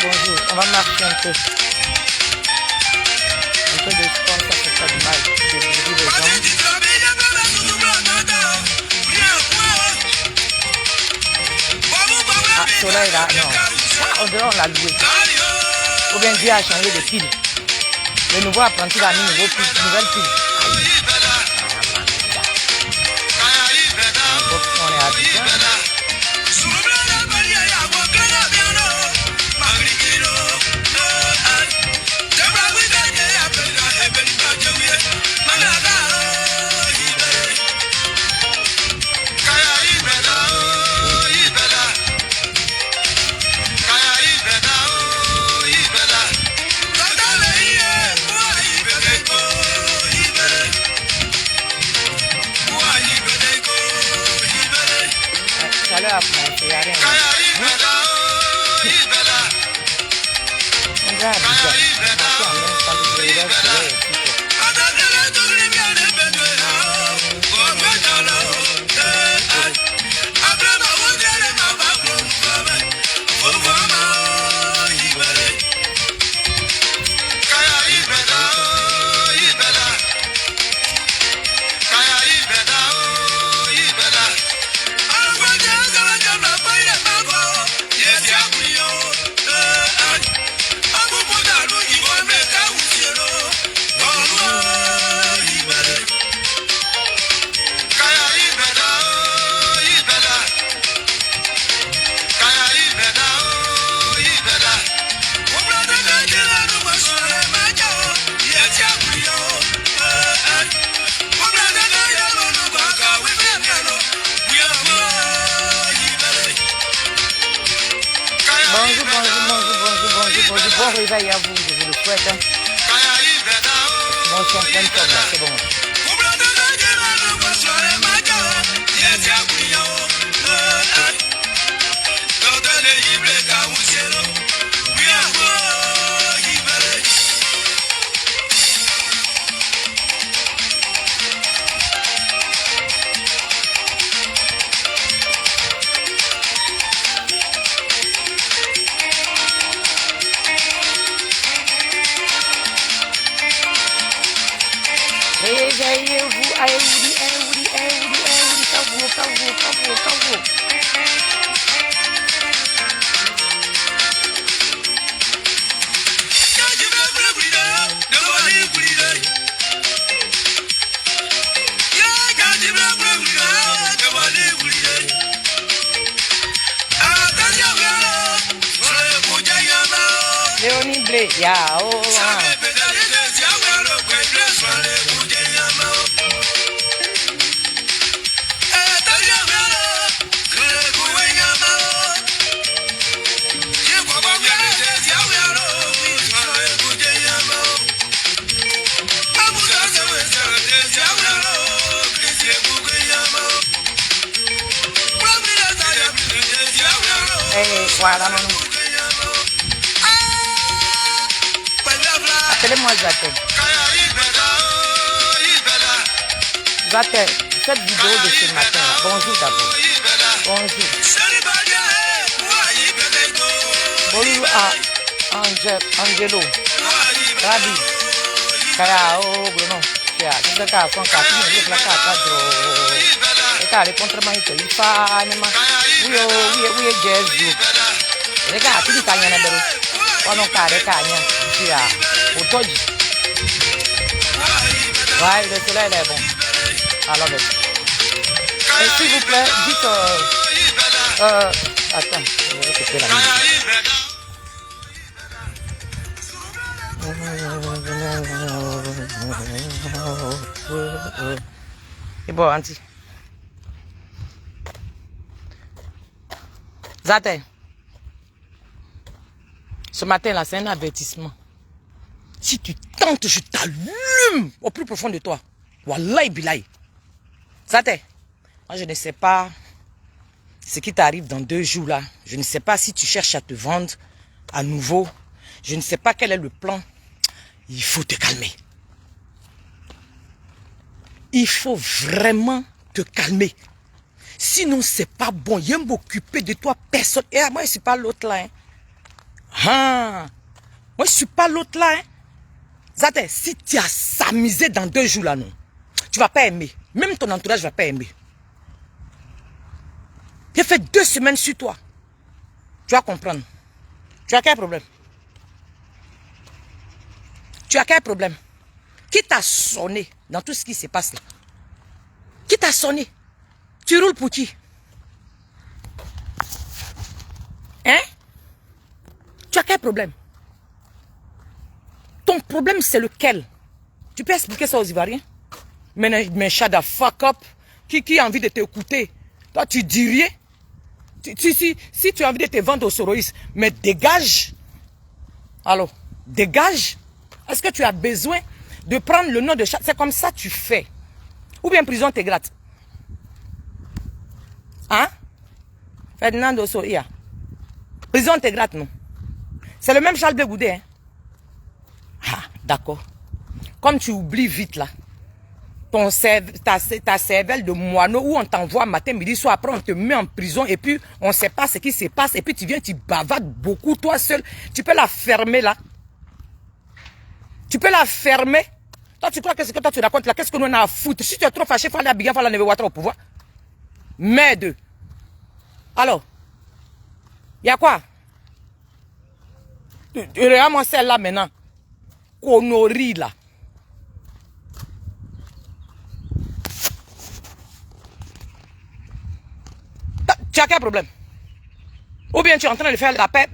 Bonjour. On va marcher un peu. Un peu de sport, ça fait pas de mal. De bouger les jambes. Ah, cela est là, non. Ah, on dirait on l'a loué. Ou bien Dieu a changé de pile. Le nouveau apprenti a mis nouvelle pile. On est à Abidjan. Il y a rien. On va à Abidjan. Bonjour, bon réveil à vous, je vous le souhaite. Hein. Bon, je suis en pleine forme là, c'est bon. Réveillez-vous, cavour. Léonie Blé, oh. Voilà, non. Appelez-moi Jacques. Zatel, cette vidéo de ce matin là. Bonjour d'abord. Bonjour. Bonjour à Angelo. Rabi. Kaya oh Bruno. Kaya kita ka fon ka ti ni la ka dro. E ka le contraband ito ifa ni ma. We Jesus. E ka ti ka nya na bero. Ono ka de ka nya. Tia. Otoji. Ouais, le soleil est bon. Alors, et s'il vous plaît, dites... attends, je vais couper la musique. Et bon, Anti. Zate. Ce matin-là, c'est un avertissement. Si tu tentes, je t'allume au plus profond de toi. Wallahi billahi. Zate, moi je ne sais pas ce qui t'arrive dans 2 jours là. Je ne sais pas si tu cherches à te vendre à nouveau. Je ne sais pas quel est le plan. Il faut te calmer. Il faut vraiment te calmer. Sinon c'est pas bon. Il va m'occuper de toi personne. Et moi je ne suis pas l'autre là. Hein. Ah, moi je ne suis pas l'autre là. Hein. Zate, si tu as s'amusé dans 2 jours là, non, tu ne vas pas aimer. Même ton entourage ne va pas aimer. J'ai fait 2 semaines sur toi. Tu vas comprendre. Tu as quel problème? Tu as quel problème? Qui t'a sonné dans tout ce qui se passe là? Qui t'a sonné? Tu roules pour qui? Hein? Tu as quel problème? Ton problème c'est lequel? Tu peux expliquer ça aux Ivoiriens? Mais shut the fuck up. Qui a envie de t'écouter? Toi tu dis rien. Si tu as envie de te vendre au Soroïs, mais dégage. Alors, dégage. Est-ce que tu as besoin de prendre le nom de chaque? C'est comme ça tu fais. Ou bien prison te gratte. Hein? Ferdinand Soria. Prison te gratte, non? C'est le même Charles de Goudet, hein? Ah, d'accord. Comme tu oublies vite là, ta cervelle de moineau où on t'envoie matin, midi, soir, après on te met en prison et puis on ne sait pas ce qui se passe et puis tu viens, tu bavardes beaucoup toi seul. Tu peux la fermer là. Tu peux la fermer. Toi tu crois que ce que toi tu racontes là, qu'est-ce que nous on a à foutre? Si tu es trop fâché, il faut aller à Bigan, il faut aller à Nevewatra au pouvoir. Merde. Alors, il y a quoi? Regarde-moi celle-là maintenant. Connerie là. Tu as quel problème? Ou bien tu es en train de faire la paix,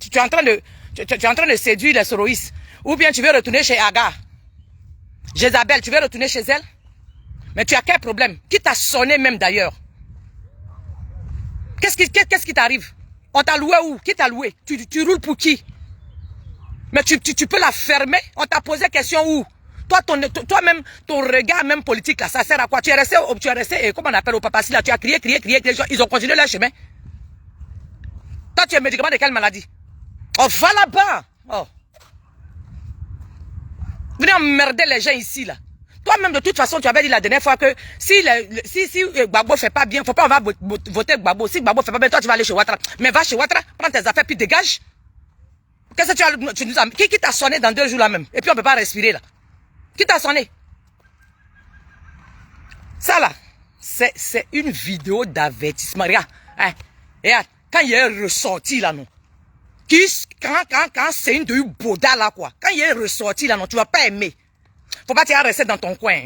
tu es en train de séduire les Soroïs. Ou bien tu veux retourner chez Agar. Jézabel, tu veux retourner chez elle? Mais tu as quel problème? Qui t'a sonné même d'ailleurs? Qu'est-ce qui t'arrive? On t'a loué où? Qui t'a loué? Tu roules pour qui? Mais tu peux la fermer? On t'a posé question où? Toi-même, ton regard même politique là, ça sert à quoi? Tu es resté, comment on appelle au papaci là? Tu as crié, ils ont continué leur chemin. Toi, tu es médicament de quelle maladie? Oh, va là-bas! Oh. Venez emmerder les gens ici là. Toi-même, de toute façon, tu avais dit la dernière fois que si Gbagbo fait pas bien, faut pas on va voter Gbagbo. Si Gbagbo fait pas bien, toi tu vas aller chez Ouattara. Mais va chez Ouattara, prends tes affaires puis dégage. Qu'est-ce que tu nous as... Qui t'a sonné dans 2 jours là même? Et puis on peut pas respirer là. Qui t'a sonné? Ça là, c'est une vidéo d'avertissement. Regarde, hein, regarde, quand il est ressorti là non. Quand c'est une de Boda là quoi. Quand il est ressorti là non, tu vas pas aimer. Faut pas t'y rester dans ton coin.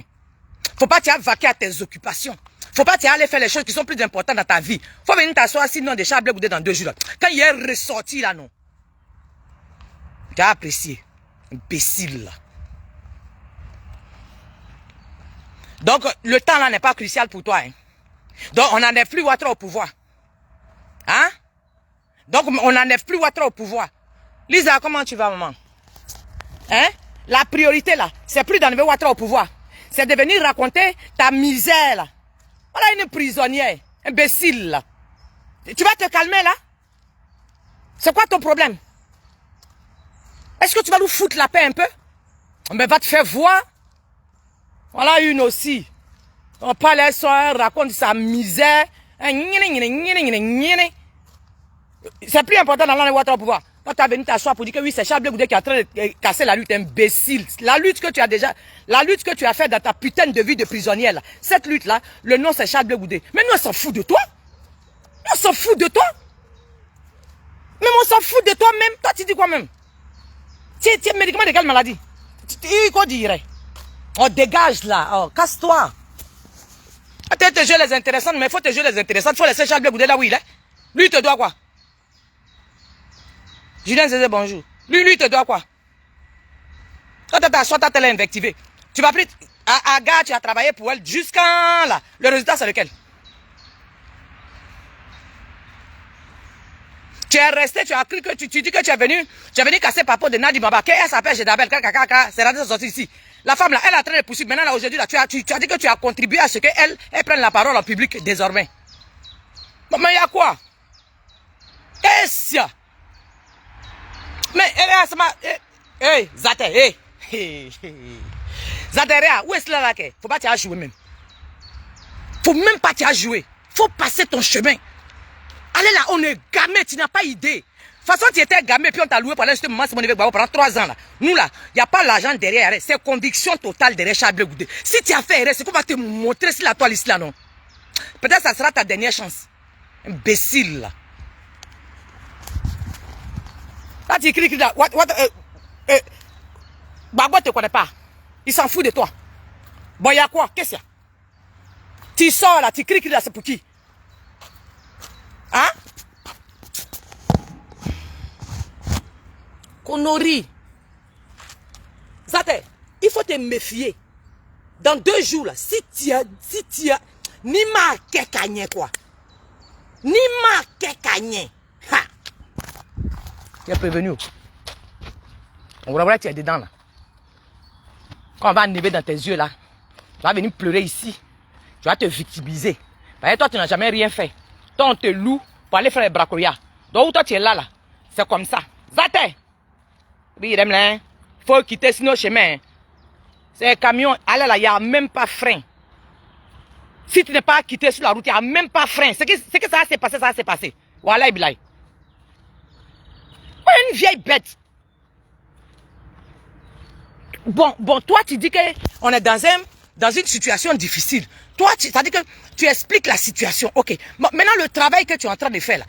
Faut pas t'y vaquer à tes occupations. Faut pas t'y aller faire les choses qui sont plus importantes dans ta vie. Faut venir t'asseoir sinon des Charles Goudé dans 2 jours là. Quand il est ressorti là non. Tu as apprécié. Imbécile là. Donc le temps là n'est pas crucial pour toi. Hein? Donc on n'enlève plus Ouattara au pouvoir. Hein? Donc on n'enlève plus Ouattara au pouvoir. Lisa, comment tu vas maman? Hein? La priorité là, c'est plus d'enlever Ouattara au pouvoir. C'est de venir raconter ta misère là. Voilà une prisonnière, imbécile là. Tu vas te calmer là? C'est quoi ton problème? Est-ce que tu vas nous foutre la paix un peu? Mais va te faire voir. Voilà une aussi. On parle à soir, raconte sa misère. C'est plus important dans le au pouvoir. Quand tu as venu t'asseoir pour dire que oui, c'est Charles Blé Goudé qui est en train de casser la lutte, imbécile. La lutte que tu as fait dans ta putain de vie de prisonnière, là. Cette lutte-là, le nom c'est Charles Blé Goudé. Mais nous, on s'en fout de toi. On s'en fout de toi. Même on s'en fout de toi-même. Toi, tu dis quoi même? Tu es médicament de quelle maladie? Quoi dirait? On dégage là. Oh, casse-toi. Peut-être te jouer les intéressantes, mais il faut te jouer les intéressantes. Il faut laisser Charles Blé Goudé là où il est. Lui, il te doit quoi? Julien Zézé, bonjour. Lui, il te doit quoi? Quand tu t'assois, tu as invectivé. Tu vas plus. À gars, tu as travaillé pour elle jusqu'à là. Le résultat, c'est lequel? Tu es resté, tu as cru que tu dis que tu es venu casser Papo de Nadi Baba. Qu'elle s'appelle Jedabel, c'est rentré sorti ici. La femme là, elle a train de poursuivre. Maintenant, là, aujourd'hui, là, tu as dit que tu as contribué à ce qu'elle prenne la parole en public désormais. Bon, mais il y a quoi? Qu'est-ce? Mais, hey, Zate, hey. Zateria, où est-ce là, là, faut pas t'y à jouer même. Faut même pas t'y à jouer. Faut passer ton chemin. Allez là, on est gamé, tu n'as pas idée. De toute façon, tu étais gamé, puis on t'a loué pendant ce moment, c'est mon événement pendant 3 ans là. Nous là, il n'y a pas l'argent derrière, c'est conviction totale derrière Charles Blé Goudé. Si tu as fait erreur, c'est qu'on va te montrer sur la toile ici là, non? Peut-être que ça sera ta dernière chance. Imbécile là. Là, tu écris là, Bagbo te connaît pas. Il s'en fout de toi. Bon, il y a quoi? Qu'est-ce qu'il y a? Tu sors là, tu cries là, c'est pour qui? Hein? Connerie. Zate, il faut te méfier. Dans 2 jours là, si tu as, ni ma kekanye quoi. Ni ma kekanye. Ha! Tu es prévenu. On va voir que tu es dedans là. Quand on va enlever dans tes yeux là, tu vas venir pleurer ici. Tu vas te victimiser. Parce que toi, tu n'as jamais rien fait. Toi, on te loue pour aller faire les bracoyas. Donc, toi, tu es là, là. C'est comme ça. Zate! Oui, il faut quitter sinon chemin. C'est un camion. Allez là, il n'y a même pas frein. Si tu n'es pas quitté sur la route, il n'y a même pas frein. C'est que ça s'est passé, ça s'est passé. Voilà, Ibilay. Une vieille bête. Bon, toi, tu dis qu'on est dans une situation difficile. Toi, ça dit que tu expliques la situation. Ok. Bon, maintenant, le travail que tu es en train de faire là,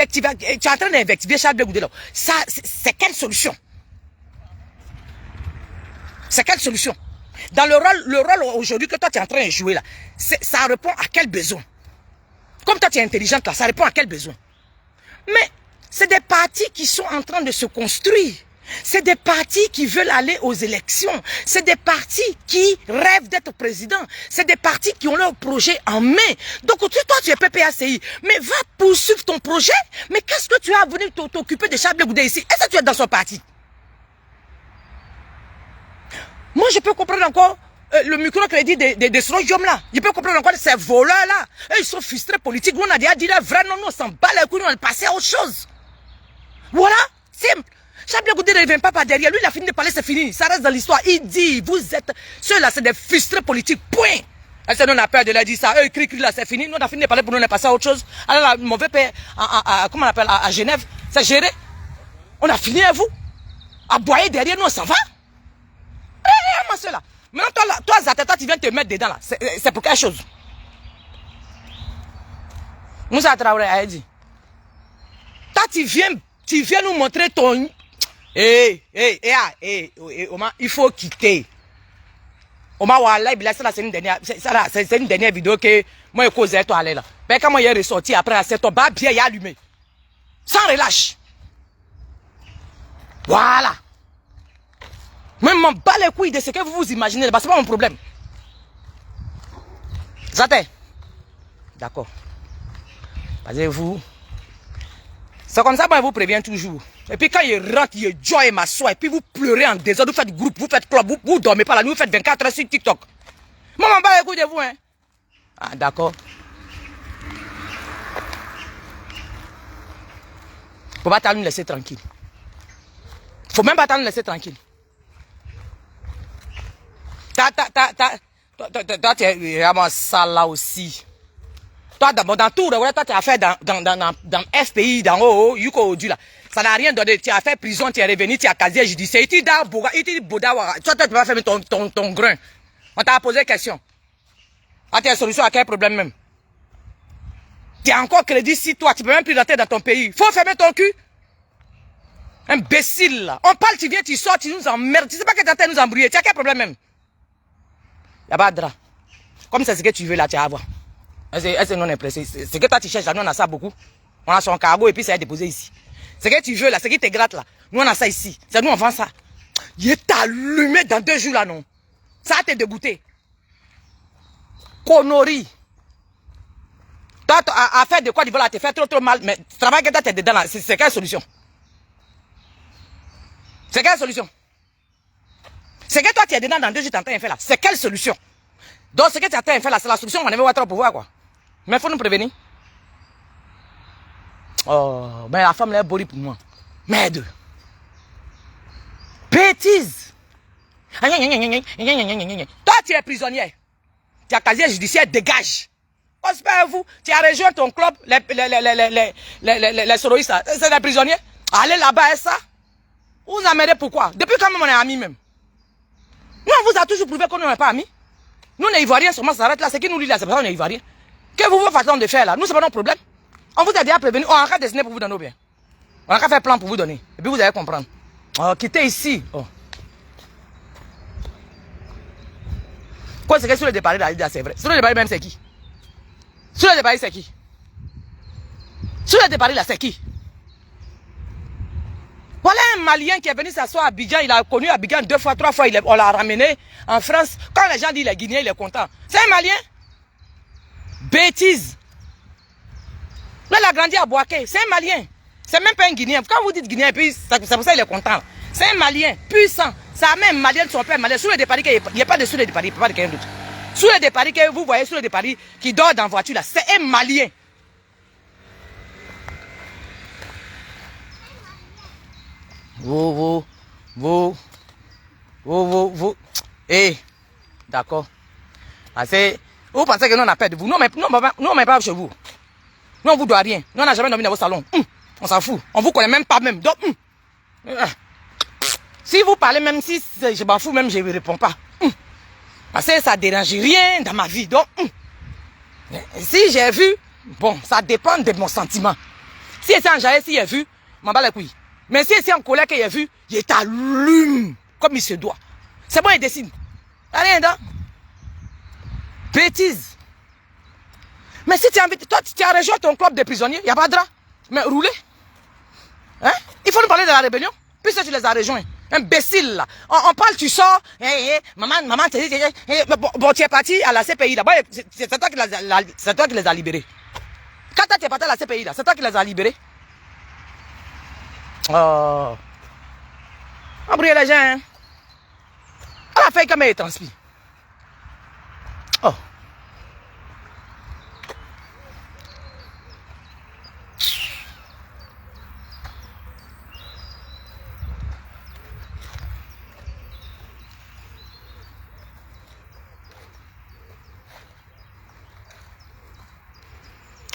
tu es en train d'invectiver Charles Blé Goudé là. Ça, c'est quelle solution? C'est quelle solution? Dans le rôle aujourd'hui que toi tu es en train de jouer là, ça répond à quel besoin? Comme toi tu es intelligente là, ça répond à quel besoin? Mais c'est des partis qui sont en train de se construire. C'est des partis qui veulent aller aux élections. C'est des partis qui rêvent d'être président. C'est des partis qui ont leur projet en main. Donc toi tu es PPACI, mais va poursuivre ton projet. Mais qu'est-ce que tu as à venir t'occuper de Charles Blé Goudé ici? Est-ce que tu es dans son parti? Moi, je peux comprendre encore le microcrédit de Srodium là. Je peux comprendre encore ces voleurs là. Ils sont frustrés politiques. Nous, on a déjà dit là, vrai, non, on s'en bat les couilles, on est passé à autre chose. Voilà, simple. Charles Blé Goudé ne revient pas par derrière. Lui, il a fini de parler, c'est fini. Ça reste dans l'histoire. Il dit, vous êtes, ceux-là, c'est des frustrés politiques. Point. Nous, on a peur de leur dire ça. Eux, cri, là, c'est fini. Nous, on a fini de parler pour nous, on est passé à autre chose. Alors, la mauvais père, comment on appelle, à Genève, c'est géré. On a fini à vous. À boyer derrière nous, on s'en va. Là. Maintenant, toi, Zateta, tu viens te mettre dedans là. C'est pour quelque chose. Moussa Traoré a dit. Toi, tu viens nous montrer ton. Oma, il faut quitter. Oma, voilà, c'est une dernière vidéo que moi, je causais toi aller là. Mais quand moi, il est ressorti après, c'est ton bas bien, il a allumé. Sans relâche. Voilà. Moi, je m'en bats les couilles de ce que vous vous imaginez. C'est pas mon problème. Zate. D'accord. Basez-vous. C'est comme ça, moi, je vous préviens toujours. Et puis quand il rentre, il joie et m'assoit. Et puis vous pleurez en désordre. Vous faites groupe, vous faites club. Vous dormez pas la nuit. Vous faites 24 heures sur TikTok. Moi, je m'en bats les couilles de vous. Hein. Ah, d'accord. Faut pas nous laisser tranquille. Faut même pas nous laisser tranquille. Toi, tu es vraiment sale là aussi. Toi, dans tout, toi, tu as fait dans FPI, dans Yuko Odu là. Ça n'a rien donné. Tu as fait prison, tu es revenu, tu as casier judiciaire. Tu dis Boda, toi, tu peux pas faire ton grain. On t'a posé question. Ah, tu as une solution à quel problème même? Tu as encore crédit si toi, tu peux même plus rentrer dans ton pays. Faut fermer ton cul. Imbécile là. On parle, tu viens, tu sors, tu nous emmerdes. Tu sais pas que tu es en train de nous embrouiller. Tu as quel problème même? Y'a pas de drap. Comme c'est ce que tu veux là, tu vas avoir. C'est non impressé. C'est que toi tu cherches là, nous on a ça beaucoup. On a son cargo et puis ça est déposé ici. Ce que tu veux là, ce qui te gratte là, nous on a ça ici. C'est nous on vend ça. Il est allumé dans 2 jours là, non. Ça a te dégoûté. Connerie. Toi, à faire de quoi tu vas là, te faire trop mal, mais tu travailles que toi t'es dedans là, c'est quelle solution? C'est quelle solution? C'est que toi tu es dedans dans 2 jours, tu es en train de faire là. C'est quelle solution? Donc ce que tu es en train de faire là, c'est la solution, on avait Ouattara au pouvoir quoi. Mais il faut nous prévenir. Oh, mais la femme là est bonne pour moi. Merde. Bêtise. Toi, tu es prisonnier. Tu as casier judiciaire, dégage. Vous, tu as rejoint ton club, les soroïstes, c'est des prisonniers. Allez là-bas et ça. Vous nous emmerdez pourquoi? Depuis quand même on est amis même. Nous, on vous a toujours prouvé qu'on n'est pas amis. Nous, les Ivoiriens, seulement ça s'arrête là. C'est qui nous dit là, c'est parce qu'on est Ivoiriens. Que vous façon de faire là, nous, c'est pas notre problème. On vous a déjà prévenu, on a qu'à dessiner pour vous donner au bien. On a qu'à faire plan pour vous donner. Et puis vous allez comprendre. Oh, quittez ici. Oh. Quoi, c'est que sur le départ là, c'est vrai. Sur le départ même, c'est qui? Sur le départ, c'est qui? Sur le départ là, c'est qui? Voilà un Malien qui est venu s'asseoir à Abidjan. Il a connu Abidjan 2 fois, 3 fois. On l'a ramené en France. Quand les gens disent les Guinéens, il est content. C'est un Malien. Bêtise. Là, il a grandi à Boaké. C'est un Malien. C'est même pas un Guinéen. Quand vous dites Guinéen, puis c'est pour ça qu'il est content. C'est un Malien puissant. Ça a même Malien de son père Malien. Sous le départ, il n'y a pas de sous le départ. Il n'y a pas de quelqu'un d'autre. Sous le départ, que vous voyez sous le départ qui dort dans la voiture là, c'est un Malien. Vous. Eh, d'accord. Vous pensez que nous on a peur de vous. Nous, on n'est pas chez vous. Nous, on vous doit rien. Nous, on n'a jamais dormi dans vos salons. On s'en fout. On vous connaît même pas même. Donc, si vous parlez même, si je m'en fous même, je ne réponds pas. Parce que ça ne dérange rien dans ma vie. Donc, si j'ai vu, bon, ça dépend de mon sentiment. Si c'est en jaillet, si j'ai vu, m'en bats les couilles. Mais si c'est en colère que j'ai vu, il t'allume comme il se doit. C'est bon, il décide. Rien dedans. Bêtise. Mais si tu as envie, toi, tu as rejoint ton club de prisonniers, il n'y a pas de drap. Mais rouler. Hein? Il faut nous parler de la rébellion. Puisque tu les as rejoints. Imbécile là. On parle, tu sors. Maman, bon, tu es parti à la CPI là. C'est toi qui les as libérés. Quand tu es parti à la CPI là, c'est toi qui les as libérés. Oh. Embrouiller les gens. Hein? On a fait comme elle transpire. Oh.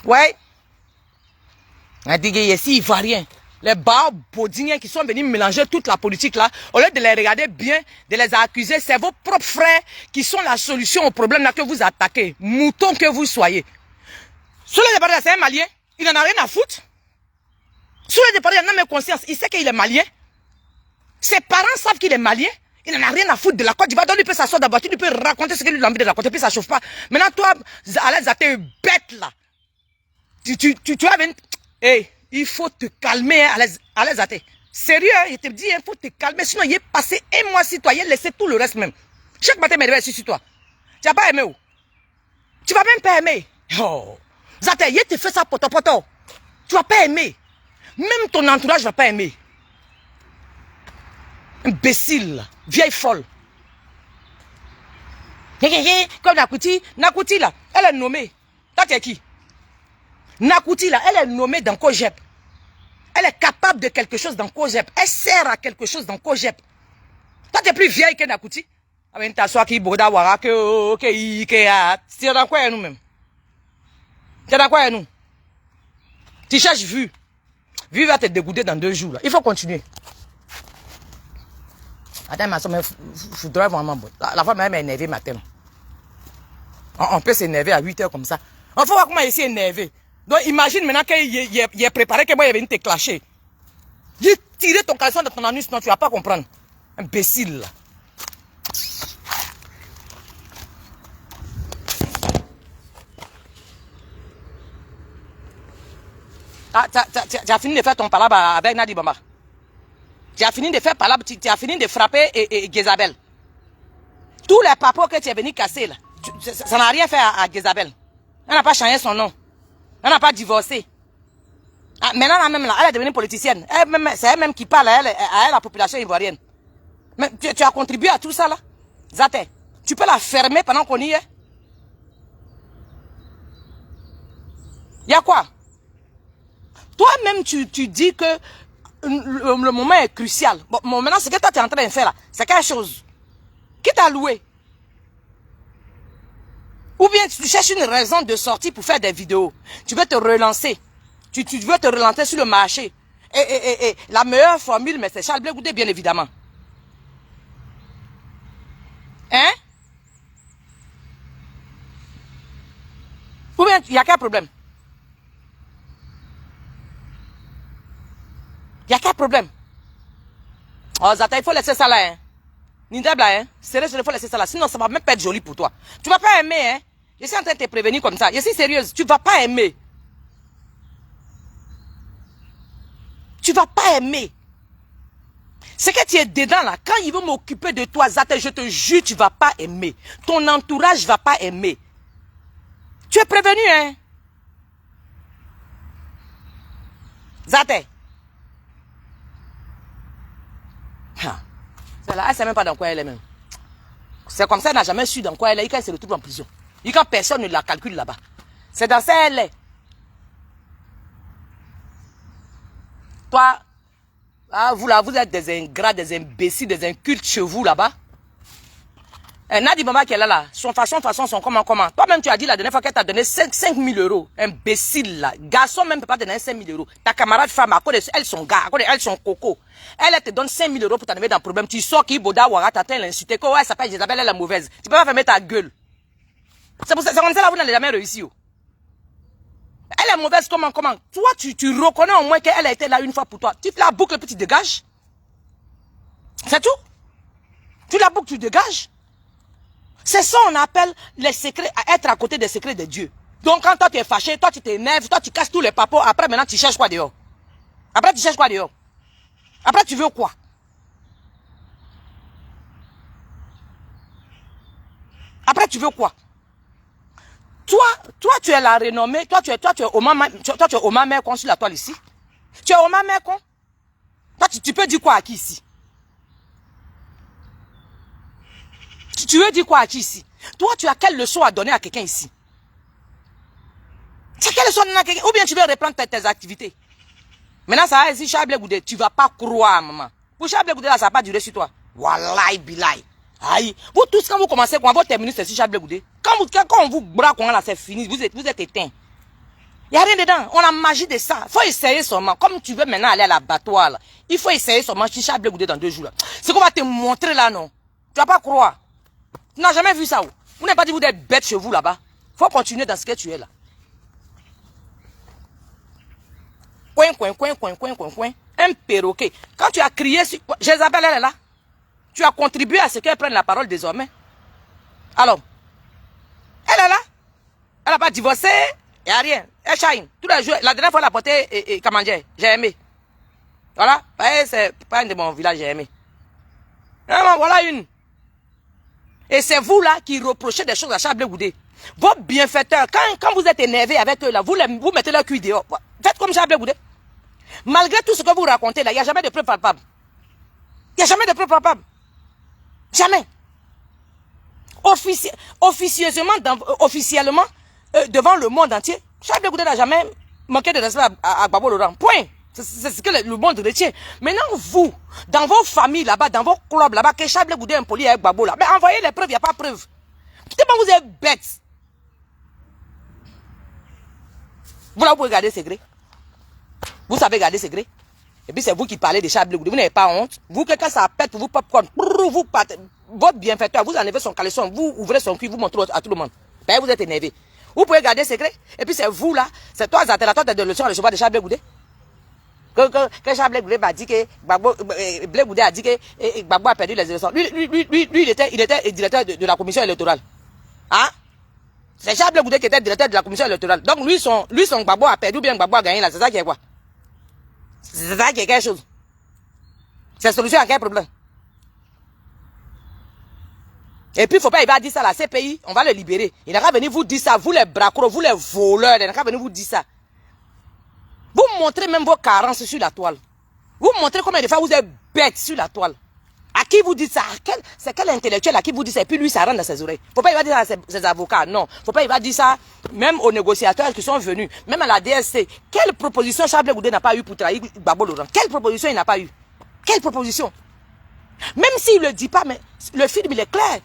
Ouais. On dit qu'il y a si Ivoiriens. Les barbodiniens qui sont venus mélanger toute la politique là, au lieu de les regarder bien, de les accuser, c'est vos propres frères qui sont la solution au problème là que vous attaquez. Mouton que vous soyez. Sur le départ, c'est un Malien. Il n'en a rien à foutre. Sur le départ, il en a même conscience. Il sait qu'il est Malien. Ses parents savent qu'il est Malien. Il n'en a rien à foutre de la Côte d'Ivoire. Donc il peut s'asseoir dans la voiture, il peut raconter ce qu'il a envie de raconter, puis ça chauffe pas. Maintenant, toi, à l'aise à tes bêtes là. Tu as même... Hey, il faut te calmer hein, à l'aise à tes. Sérieux, hein, je te dis, il faut te calmer. Sinon, il est passé un mois citoyen, laisser tout le reste même. Chaque matin, il réveille sur toi. Tu n'as pas aimé où? Tu vas même pas aimer. Oh. Zate, il te fait ça poto. Tu vas pas aimer. Même ton entourage ne va pas aimer. Imbécile, vieille folle. Comme Nakouti là, elle est nommée. Toi, tu es qui? Nakouti là, elle est nommée dans Kojep. Elle est capable de quelque chose dans Kojep. Elle sert à quelque chose dans Kojep. Toi, tu es plus vieille que Nakouti. Avec t'asseoir qui boda wara que c'est dans quoi nous-mêmes? C'est dans quoi nous? Tu cherches vue. Vue va te dégoûter dans 2 jours. Là. Il faut continuer. Attends, ma soeur, je voudrais vraiment bon. La femme m'a énervé matin. On peut s'énerver à 8 h comme ça. On faut voir comment il s'est énervé. Donc imagine maintenant qu'il est préparé que moi il est venu te clasher. J'ai tiré ton caleçon de ton anus, non, tu vas pas comprendre. Imbécile là. Ah, tu as fini de faire ton palabre avec Nadi Bamba. Tu as fini de faire palabre, tu as fini de frapper Gézabel. Tous les papos que tu es venu casser là, ça n'a rien fait à Gézabel. Elle n'a pas changé son nom. Elle n'a pas divorcé. Ah, maintenant, elle est devenue politicienne. C'est elle-même qui parle à la population ivoirienne. Mais tu as contribué à tout ça là. Zate, tu peux la fermer pendant qu'on y est. Il y a quoi? Toi-même, tu dis que le moment est crucial. Bon, maintenant, ce que toi, tu es en train de faire là, c'est quelque chose. Qui t'a loué? Ou bien tu cherches une raison de sortie pour faire des vidéos. Tu veux te relancer. Tu veux te relancer sur le marché. Et la meilleure formule, mais c'est Charles Blé Goudé, bien évidemment. Hein? Ou bien, il y a quel problème? Il y a quel problème? Oh, Zata, il faut laisser ça là, hein. Nindabla, hein. Sérieux, il faut laisser ça là. Sinon, ça va même pas être joli pour toi. Tu vas pas aimer, hein. Je suis en train de te prévenir comme ça. Je suis sérieuse. Tu vas pas aimer. Tu vas pas aimer. C'est que tu es dedans là. Quand ils vont m'occuper de toi, Zata, je te jure, tu vas pas aimer. Ton entourage va pas aimer. Tu es prévenu, hein. Zata. Elle ne sait même pas dans quoi elle est même. C'est comme ça, elle n'a jamais su dans quoi elle est. Quand elle se retrouve en prison. Et quand personne ne la calcule là-bas. C'est dans ça elle est. Toi, ah, vous là, vous êtes des ingrats, des imbéciles, des incultes chez vous là-bas. Nadi Bamba qui est là, son façon, son comment. Toi-même, tu as dit la dernière fois qu'elle t'a donné 5 000 €. Imbécile là. Garçon même ne peut pas donner 5 000 €. Ta camarade femme, à cause de elle, son gars, à cause de elle, son coco. Elle te donne 5 000 € pour t'enlever dans le problème. Tu sors qui Boda Wara, t'attends l'insulter. Que ouais, elle s'appelle Isabelle, elle est mauvaise. Tu peux pas fermer ta gueule. C'est comme ça là, vous n'allez jamais réussir. Elle est mauvaise comment? Toi, tu reconnais au moins qu'elle a été là une fois pour toi. Tu la boucles, puis tu dégages. C'est tout. Tu la boucles, tu dégages. C'est ça on appelle les secrets, à être à côté des secrets de Dieu. Donc quand toi tu es fâché, toi tu t'énerves, toi tu casses tous les papos, après maintenant tu cherches quoi dehors? Après tu cherches quoi dehors? Après tu veux quoi? Après tu veux quoi? Toi tu es la renommée, toi tu es Oma Mercon sur la toile ici. Tu es Oma Mercon. Toi tu peux dire quoi à qui ici? Tu veux dire quoi à qui ici? Toi, tu as quelle leçon à donner à quelqu'un ici? Tu as quelle leçon à donner à quelqu'un? Ou bien tu veux reprendre tes activités? Maintenant, ça va ici, Charles Blé Goudé. Tu ne vas pas croire, maman. Pour Charles Blé Goudé, là, ça ne va pas durer sur toi. Wallahi, bilahi. Aïe. Vous tous, quand vous commencez, quand vous terminez, c'est sur Charles Blé Goudé. Quand on vous braque, là, c'est fini. Vous êtes éteints. Il n'y a rien dedans. On a magie de ça. Il faut essayer seulement. Comme tu veux maintenant aller à l'abattoir, là. Il faut essayer seulement sur Charles Blé Goudé dans 2 jours. C'est qu'on va te montrer là, non? Tu ne vas pas croire. Tu n'as jamais vu ça où? Vous n'avez pas dit vous êtes bête chez vous là-bas. Il faut continuer dans ce que tu es là. Coin. Un perroquet. Quand tu as crié sur... Jézabel, elle est là. Tu as contribué à ce qu'elle prenne la parole désormais. Alors, elle est là. Elle n'a pas divorcé. Il n'y a rien. Elle shine. Tous les jours, la dernière fois, elle a porté Kamandje. J'ai aimé. Voilà. C'est pas une de mon village, j'ai aimé. Voilà une. Et c'est vous là qui reprochez des choses à Charles Blé Goudé. Vos bienfaiteurs, quand vous êtes énervé avec eux là, vous mettez leur cul dehors. Faites comme Charles Blé Goudé. Malgré tout ce que vous racontez là, il n'y a jamais de preuve palpable. Il n'y a jamais de preuve palpable. Jamais. Officiellement, devant le monde entier, Charles Blé Goudé n'a jamais manqué de respect à Gbagbo Laurent. Point. C'est ce que le monde retient. Maintenant, vous, dans vos familles là-bas, dans vos clubs là-bas, que Charles Blé Goudé est impoli avec Gbagbo là, mais envoyez les preuves, il n'y a pas de preuves. Tellement vous êtes bêtes. Vous là, vous pouvez garder secret. Vous savez garder secret. Et puis c'est vous qui parlez de Charles Blé Goudé. Vous n'avez pas honte. Vous, quelqu'un ça pète pour vous popcorn. Vous partez. Votre bienfaiteur, vous enlevez son caleçon, vous ouvrez son cul, vous montrez à tout le monde. Ben, vous êtes énervé. Vous pouvez garder secret. Et puis c'est vous là, c'est toi, Zatela, de leçon à recevoir de Charles Blé Goudé. Que Charles Blé Goudé m'a dit que Blé Goudé a dit que Gbagbo a perdu les élections. Lui, il était directeur de la commission électorale. Hein? C'est Charles Blé Goudé qui était directeur de la commission électorale. Donc lui, son Gbagbo a perdu ou bien Gbagbo a gagné là. C'est ça qui est quoi? C'est ça qui est quelque chose. C'est solution à quel problème? Et puis, il ne faut pas, il va dire ça, la CPI, on va le libérer. Il n'a qu'à venir vous dire ça, vous les bracros, vous les voleurs, il n'a qu'à venir vous dire ça. Vous montrez même vos carences sur la toile. Vous montrez combien de fois vous êtes bêtes sur la toile. À qui vous dites ça? C'est quel intellectuel à qui vous dites ça? Et puis lui, ça rentre dans ses oreilles. Faut pas, il va dire ça à ses avocats. Non. Faut pas, il va dire ça même aux négociateurs qui sont venus. Même à la DSC. Quelle proposition Charles Blé Goudé n'a pas eu pour trahir Gbagbo Laurent? Quelle proposition il n'a pas eu? Quelle proposition? Même s'il ne le dit pas, mais le film, il est clair.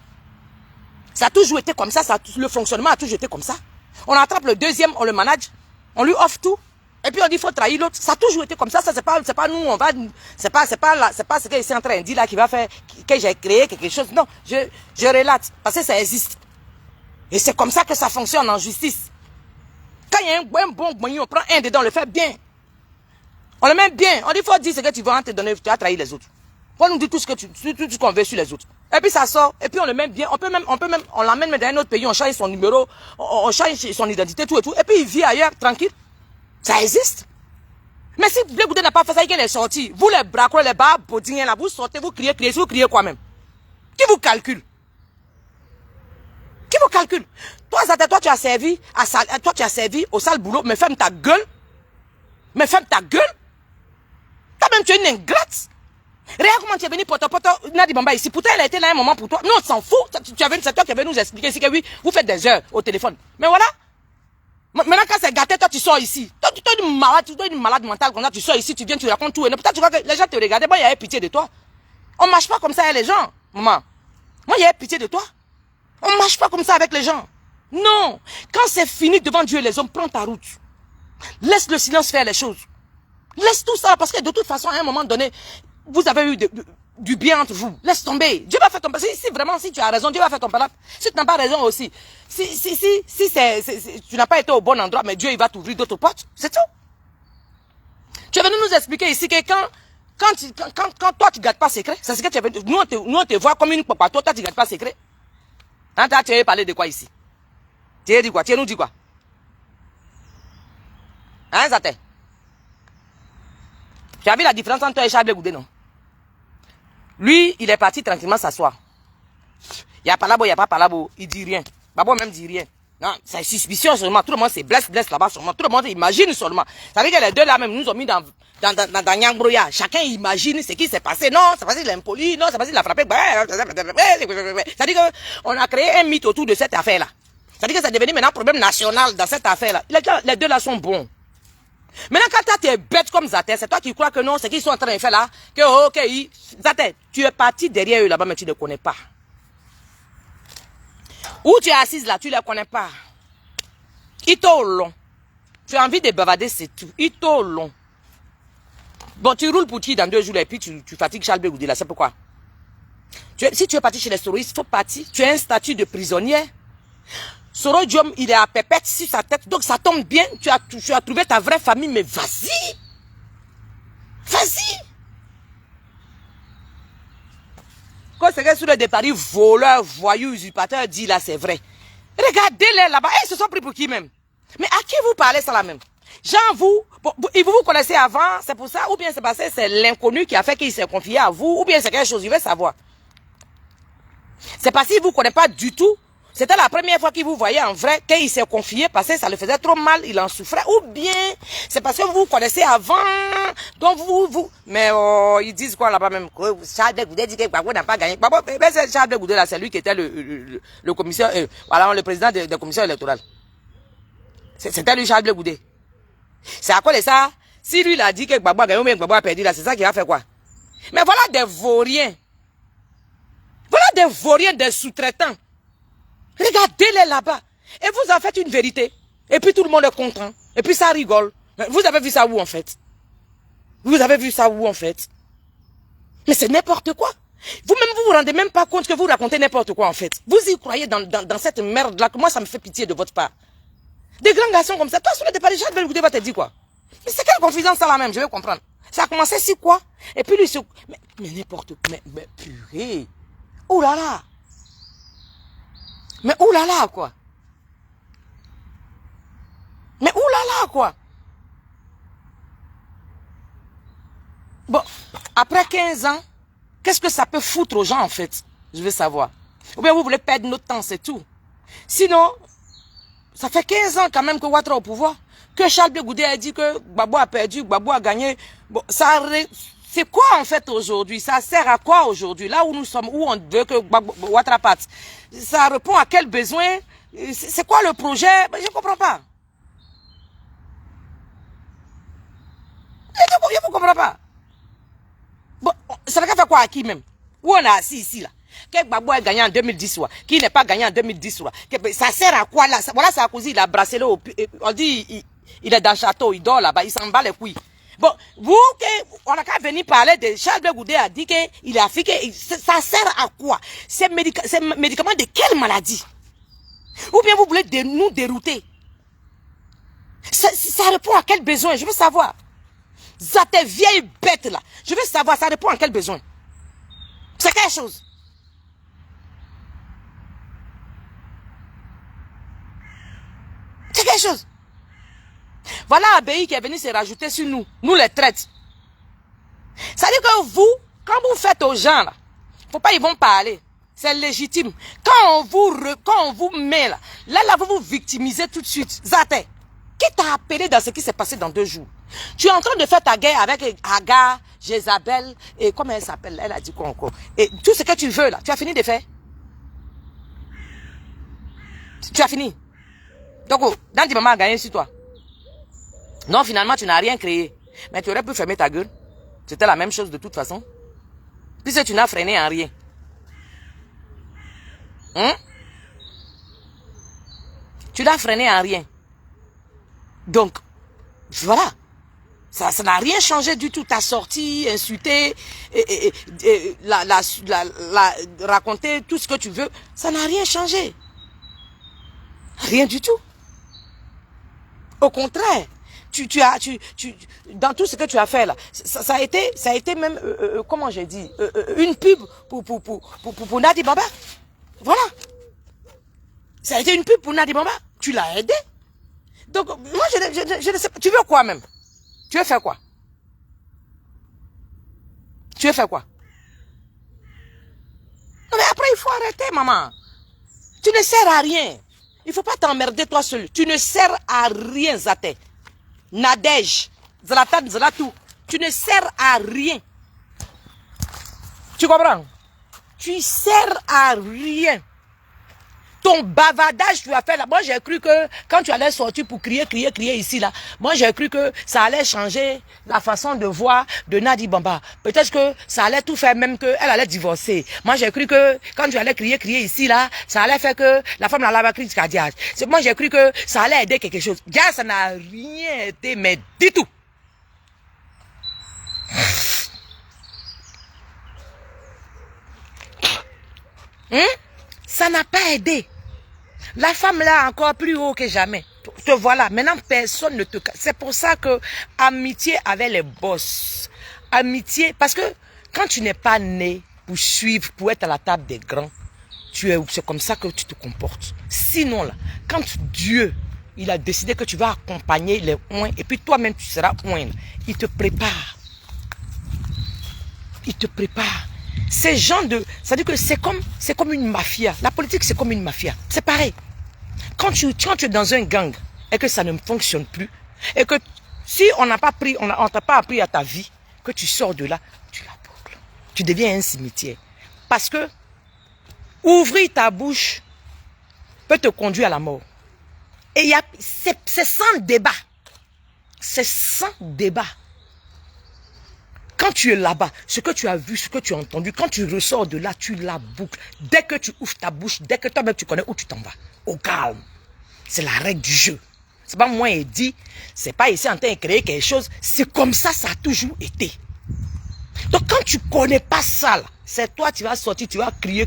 Ça a toujours été comme ça, le fonctionnement a toujours été comme ça. On attrape le deuxième, on le manage, on lui offre tout. Et puis on dit qu'il faut trahir l'autre. Ça a toujours été comme ça. Ça c'est pas nous, on va, c'est pas ce qu'il est en train de dire là qui va faire, que j'ai créé quelque chose. Non, je relate, parce que ça existe. Et c'est comme ça que ça fonctionne en justice. Quand il y a un bon moyen, on prend un dedans, on le fait bien. On le met bien. On dit, il faut dire ce que tu veux, on te donner, tu as trahi les autres. On nous dit tout ce qu'on veut sur les autres. Et puis ça sort, et puis on le met bien. On l'emmène dans un autre pays, on change son numéro, on change son identité, tout et tout. Et puis il vit ailleurs, tranquille. Ça existe. Mais si Blé Goudé n'a pas fait ça, il est sorti. Vous les bracos, les bas bodiniens là, vous sortez, vous criez, vous criez quoi même? Qui vous calcule? Qui vous calcule? Toi, toi tu as servi au sale boulot, mais ferme ta gueule. Mais ferme ta gueule. Toi-même, tu es une ingrate. Regarde comment tu es venu poto Nadi Bamba ici. Pourtant, elle a été là un moment pour toi. Nous, on s'en fout. C'est toi qui es venu nous expliquer ici que oui, vous faites des heures au téléphone. Mais voilà. Maintenant, quand c'est gâté, toi, tu sors ici. Toi, tu es une malade mentale comme ça. Tu sors ici, tu viens, tu racontes tout. Et peut-être tu crois que les gens te regardent. Moi, il y a pitié de toi. On ne marche pas comme ça avec les gens, maman. Moi, il y a pitié de toi. On ne marche pas comme ça avec les gens. Non. Quand c'est fini devant Dieu et les hommes, prends ta route. Laisse le silence faire les choses. Laisse tout ça. Parce que de toute façon, à un moment donné, vous avez eu du bien entre vous. Laisse tomber. Dieu va faire ton palabre. Si vraiment, si tu as raison, Dieu va faire ton palabre. Si tu n'as pas raison aussi. Si tu n'as pas été au bon endroit, mais Dieu, il va t'ouvrir d'autres portes. C'est tout. Tu es venu nous expliquer ici que quand toi, tu ne gardes pas secret, c'est ce que tu es venu. Nous, on te voit comme une papa. Toi, tu ne gardes pas secret. Hein, tu as parlé de quoi ici? Tu as dit quoi? Tu nous dis quoi? Hein, Zaté? Tu as vu la différence entre toi et Charles Blé Goudé, non? Lui, il est parti tranquillement s'asseoir. Il n'y a pas là-bas, il n'y a pas là-bas. Il dit rien. Babo même dit rien. Non, c'est suspicion seulement. Tout le monde se blesse là-bas seulement. Tout le monde imagine seulement. Ça veut dire que les deux là même nous ont mis dans Nyangbroya. Chacun imagine ce qui s'est passé. Non, c'est parce qu'il l'a impoli. Non, c'est parce qu'il l'a frappé. Ça veut dire qu'on a créé un mythe autour de cette affaire-là. Ça veut dire que c'est devenu maintenant un problème national dans cette affaire-là. Les deux là sont bons. Maintenant, quand tu es bête comme Zaté, c'est toi qui crois que non, c'est qu'ils sont en train de faire là, que ok, Zaté, tu es parti derrière eux là-bas, mais tu ne les connais pas. Où tu es assise là, tu ne les connais pas. Ils t'ont long. Tu as envie de bavarder, c'est tout. Ils t'ont long. Bon, tu roules pour qui dans 2 jours et puis tu fatigues Charles Blé Goudé là, c'est pourquoi? Si tu es parti chez les souristes, il faut partir. Tu as un statut de prisonnière. Sorodium, il est à pépette sur sa tête, donc ça tombe bien, tu as trouvé ta vraie famille, mais vas-y. Vas-y. Quand c'est que sur le départ, voleurs, voyous, usurpateurs, dit là, c'est vrai. Regardez-les là-bas, ils se sont pris pour qui même? Mais à qui vous parlez ça là même? Genre vous connaissez avant, c'est pour ça, ou bien c'est parce que c'est l'inconnu qui a fait qu'il s'est confié à vous, ou bien c'est quelque chose, il veut savoir. C'est parce qu'il ne vous connaît pas du tout. C'était la première fois qu'il vous voyait en vrai, qu'il s'est confié parce que ça le faisait trop mal, il en souffrait. Ou bien, c'est parce que vous connaissez avant, donc mais ils disent quoi là-bas même? Charles Blé Goudé dit que Gbagbo n'a pas gagné. C'est Charles Blé Goudé là, c'est lui qui était le commissaire, voilà, le président de la commission électorale. C'était lui Charles Blé Goudé. C'est à quoi de ça? Si lui, il a dit que Gbagbo a gagné ou bien Gbagbo a perdu, là, c'est ça qu'il va faire quoi? Mais voilà des vauriens. Voilà des vauriens, des sous-traitants. Regardez-les là-bas. Et vous en faites une vérité. Et puis tout le monde est content. Et puis ça rigole. Vous avez vu ça où en fait? Vous avez vu ça où en fait? Mais c'est n'importe quoi. Vous-même, vous vous rendez même pas compte que vous racontez n'importe quoi en fait. Vous y croyez dans cette merde-là, que moi ça me fait pitié de votre part. Des grands garçons comme ça. Toi, sur le départ, déjà, Belgoudé va te dire quoi? Mais c'est quelle confidence ça là même? Je vais comprendre. Ça a commencé si quoi? Et puis lui, mais n'importe quoi. Mais purée. Oh là là. Mais oh là là, quoi. Mais oh là là, quoi. Bon, après 15 ans, qu'est-ce que ça peut foutre aux gens, en fait? Je veux savoir. Ou bien vous voulez perdre notre temps, c'est tout. Sinon, ça fait 15 ans quand même que Ouattara est au pouvoir. Que Charles Goudé a dit que Gbagbo a perdu, Gbagbo a gagné. Bon, c'est quoi en fait aujourd'hui? Ça sert à quoi aujourd'hui? Là où nous sommes, où on veut que Ouattara parte. Ça répond à quel besoin? C'est quoi le projet? Je ne comprends pas. Je ne comprends pas. Bon, ça va faire quoi à qui même? Où on est assis ici là? Que Gbagbo a gagné en 2010 qui n'est pas gagné en 2010 ça sert à quoi là? Voilà, Sarkozy, il a bracelé on dit il est dans le château, il dort là-bas, il s'en bat les couilles. Bon, vous, on a qu'à venir parler de Charles Goudé a dit qu'il est africain. Ça sert à quoi? Ces médicaments de quelle maladie? Ou bien vous voulez nous dérouter? Ça répond à quel besoin? Je veux savoir. Tes vieilles bêtes là. Je veux savoir, ça répond à quel besoin? C'est quelque chose. C'est quelque chose. Voilà un pays qui est venu se rajouter sur nous. Nous les traites. Ça veut dire que vous, quand vous faites aux gens là, faut pas ils vont parler. C'est légitime. Quand on vous met là, vous vous victimisez tout de suite. Zate, qui t'a appelé dans ce qui s'est passé dans 2 jours? Tu es en train de faire ta guerre avec Agar, Jézabel, et comment elle s'appelle? Elle a dit quoi encore? Et tout ce que tu veux là, tu as fini de faire? Tu as fini? Donc, Nadi Maman a gagné sur toi. Non, finalement, tu n'as rien créé. Mais tu aurais pu fermer ta gueule. C'était la même chose de toute façon. Puisque tu n'as freiné en rien. Tu n'as freiné en rien. Donc, voilà. Ça n'a rien changé du tout. T'as sorti, insulté, raconté tout ce que tu veux. Ça n'a rien changé. Rien du tout. Au contraire, dans tout ce que tu as fait là, ça a été même, comment j'ai dit, une pub pour Nadi Baba. Voilà. Ça a été une pub pour Nadi Baba. Tu l'as aidé. Donc, moi, je ne sais pas. Tu veux quoi même? Tu veux faire quoi? Tu veux faire quoi? Non, mais après, il faut arrêter, maman. Tu ne sers à rien. Il ne faut pas t'emmerder toi seul. Tu ne sers à rien, Zate. Nadège, Zlatan, Zlatou. Tu ne sers à rien. Tu comprends? Tu sers à rien. Ton bavardage, tu as fait là. Moi, j'ai cru que quand tu allais sortir pour crier ici, là, moi, j'ai cru que ça allait changer la façon de voir de Nadi Bamba. Peut-être que ça allait tout faire, même qu'elle allait divorcer. Moi, j'ai cru que quand tu allais crier ici, là, ça allait faire que la femme n'allait pas crier cardiaque. Moi, j'ai cru que ça allait aider quelque chose. Gars, ça n'a rien aidé, mais du tout. Ça n'a pas aidé. La femme là encore plus haut que jamais. Te voilà. Maintenant, personne ne te... C'est pour ça que amitié avec les boss. Amitié... Parce que quand tu n'es pas né pour suivre, pour être à la table des grands, c'est comme ça que tu te comportes. Sinon là, quand Dieu, il a décidé que tu vas accompagner les oins, et puis toi-même tu seras oin, il te prépare. Il te prépare. Ces gens de... C'est-à-dire que c'est comme une mafia. La politique, c'est comme une mafia. C'est pareil. Quand tu es dans un gang et que ça ne fonctionne plus, et que si on n'a pas pris, on t'a pas appris à ta vie, que tu sors de là, tu la boucles. Tu deviens un cimetière. Parce que ouvrir ta bouche peut te conduire à la mort. Et c'est sans débat. C'est sans débat. Quand tu es là-bas, ce que tu as vu, ce que tu as entendu, quand tu ressors de là, tu la boucles. Dès que tu ouvres ta bouche, dès que toi-même tu connais où tu t'en vas. Au calme. C'est la règle du jeu. C'est pas moi qui dit, c'est pas ici en train de créer quelque chose. C'est comme ça, ça a toujours été. Donc quand tu connais pas ça, c'est toi, tu vas sortir, tu vas crier.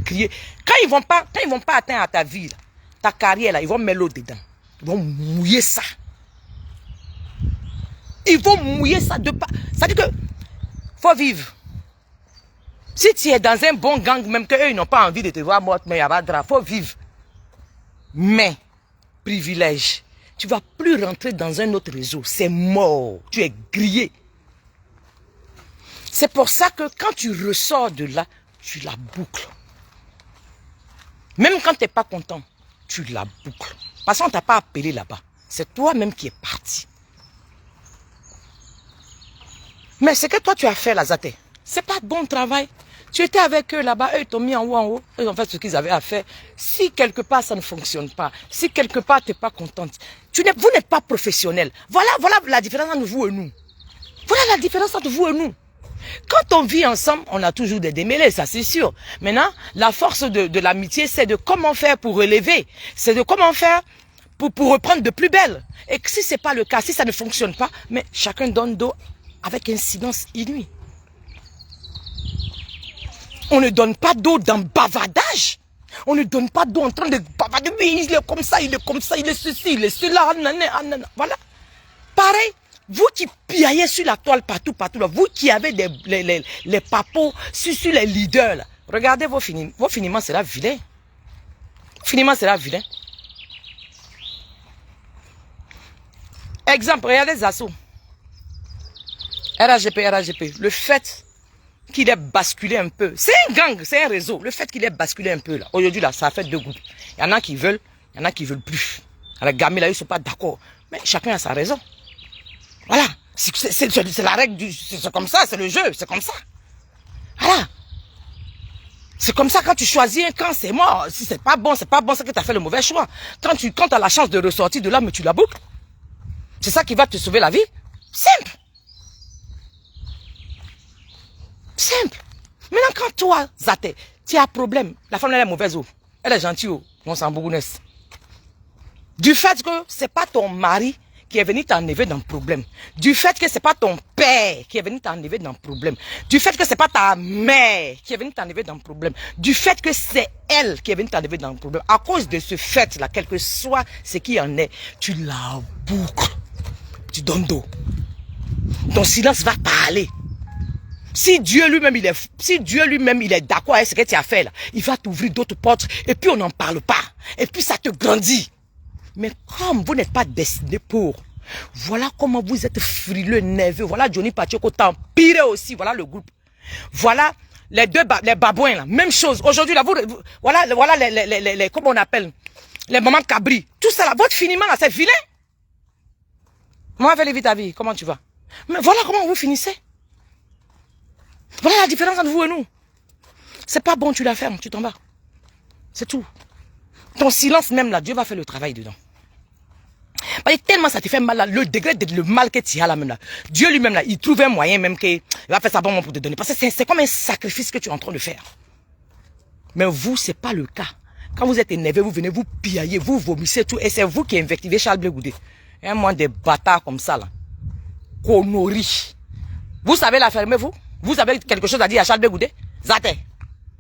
Quand ils vont pas atteindre à ta vie, là, ta carrière, là, ils vont mettre l'eau dedans. Ils vont mouiller ça. Ils vont mouiller ça de pas. Ça veut dire que faut vivre. Si tu es dans un bon gang, même qu'eux, ils n'ont pas envie de te voir morte, mais il y a pas de drap, faut vivre. Mais, privilège, tu ne vas plus rentrer dans un autre réseau. C'est mort. Tu es grillé. C'est pour ça que quand tu ressors de là, tu la boucles. Même quand tu n'es pas content, tu la boucles. Parce qu'on ne t'a pas appelé là-bas. C'est toi-même qui es parti. Mais ce que toi tu as fait là, Zate, c'est pas bon travail. Tu étais avec eux là-bas, eux ils t'ont mis en haut, Eux ils ont fait ce qu'ils avaient à faire. Si quelque part ça ne fonctionne pas, si quelque part tu n'es pas contente, vous n'êtes pas professionnel. Voilà la différence entre vous et nous. Voilà la différence entre vous et nous. Quand on vit ensemble, on a toujours des démêlés, ça c'est sûr. Maintenant, la force de l'amitié, c'est de comment faire pour relever. C'est de comment faire pour reprendre de plus belle. Et que si ce n'est pas le cas, si ça ne fonctionne pas, mais chacun donne dos avec un silence inouï. On ne donne pas d'eau dans le bavardage. On ne donne pas d'eau en train de bavarder. Oui, il est comme ça, il est comme ça, il est ceci, il est cela. Voilà. Pareil, vous qui piaillez sur la toile partout, là, vous qui avez les papos sur les leaders, là, regardez vos finiments. Vos finiments, c'est là vilain. Finiment, c'est là vilain. Exemple, regardez Zasso. RAGP. Le fait qu'il ait basculé un peu. C'est un gang, c'est un réseau. Le fait qu'il ait basculé un peu là. Aujourd'hui là, ça a fait deux groupes. Il y en a qui veulent, il y en a qui veulent plus. Les gamins là, ils ne sont pas d'accord. Mais chacun a sa raison. Voilà. C'est la règle c'est comme ça, c'est le jeu, c'est comme ça. Voilà. C'est comme ça quand tu choisis un camp, c'est mort. Si c'est pas bon, c'est que tu as fait le mauvais choix. Quand tu as la chance de ressortir de là, mais tu la boucles. C'est ça qui va te sauver la vie. Simple. Simple. Maintenant, quand toi, Zate, tu as un problème, la femme elle est mauvaise, elle est gentille, on s'en bougounesse. Du fait que ce n'est pas ton mari qui est venu t'enlever dans le problème. Du fait que ce n'est pas ton père qui est venu t'enlever dans le problème. Du fait que ce n'est pas ta mère qui est venue t'enlever dans le problème. Du fait que c'est elle qui est venue t'enlever dans le problème. À cause de ce fait-là, quel que soit ce qui en est, tu la boucles. Tu donnes dos. Ton silence va parler. Si Dieu lui-même il est d'accord avec ce que tu as fait là, il va t'ouvrir d'autres portes et puis on n'en parle pas. Et puis ça te grandit. Mais comme vous n'êtes pas destiné pour, voilà comment vous êtes frileux, nerveux. Voilà Johnny Pacheco t'empire aussi. Voilà le groupe. Voilà les babouins là, même chose. Aujourd'hui là, voilà les comment on appelle, les mamans cabri. Tout ça là, votre finiment là, c'est vilain. Moi, fais vite ta vie, comment tu vas? Mais voilà comment vous finissez. Voilà la différence entre vous et nous. C'est pas bon, tu la fermes, tu t'en vas. C'est tout. Ton silence même là, Dieu va faire le travail dedans. Parce que tellement ça te fait mal là, le degré de le mal que tu as là même là. Dieu lui-même là, il trouve un moyen même qu'il va faire ça bon pour te donner. Parce que c'est comme un sacrifice que tu es en train de faire. Mais vous, c'est pas le cas. Quand vous êtes énervé, vous venez, vous piaillez, vous vomissez tout. Et c'est vous qui invectivez Charles Blé Goudé. Un moins des bâtards comme ça là. Connerie. Vous savez la fermer vous? Vous avez quelque chose à dire à Charles Blé Goudé? Zate.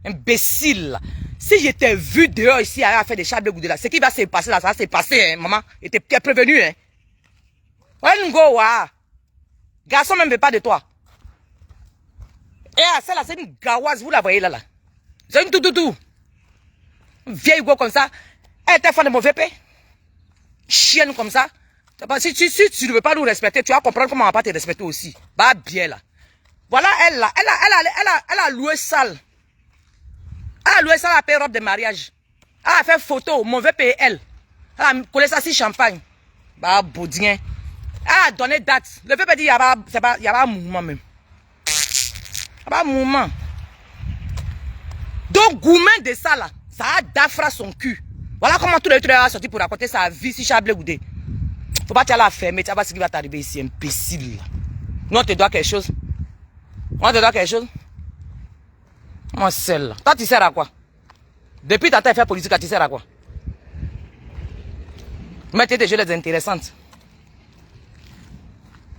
Imbécile. Si j'étais vu dehors ici à faire des Charles Blé Goudé là, ce qui va se passer là, ça va se passer, hein, maman. Tu es prévenu, hein. Ouais, ngo, wa. Garçon même veut pas de toi. Et celle-là, c'est une gawaze, vous la voyez là. C'est une tout. Vieille go comme ça. Elle était fan de mauvais paix. Chienne comme ça. Si tu ne veux pas nous respecter, tu vas comprendre comment on va pas te respecter aussi. Bah bien là. Voilà elle là. Elle a loué salle. Elle a loué salle à payer robe de mariage. Elle a fait photo, mauvais payer elle. Elle a collé ça sur champagne. Bah boudien. Elle a donné date. Le fait dire il y a pas un mouvement même. Il n'y a pas un mouvement. Donc gourmet de ça là, ça a d'afra son cul. Voilà comment tout le truc a sorti pour raconter sa vie si Charles Blé Goudé. Faut pas te la fermer, tu vas voir ce qui va t'arriver ici, imbécile. Nous, on te doit quelque chose. On te doit quelque chose. Mon seul. Toi, tu sers à quoi? Depuis ta fait politique, tu sers à quoi? Mettez des jeux intéressantes.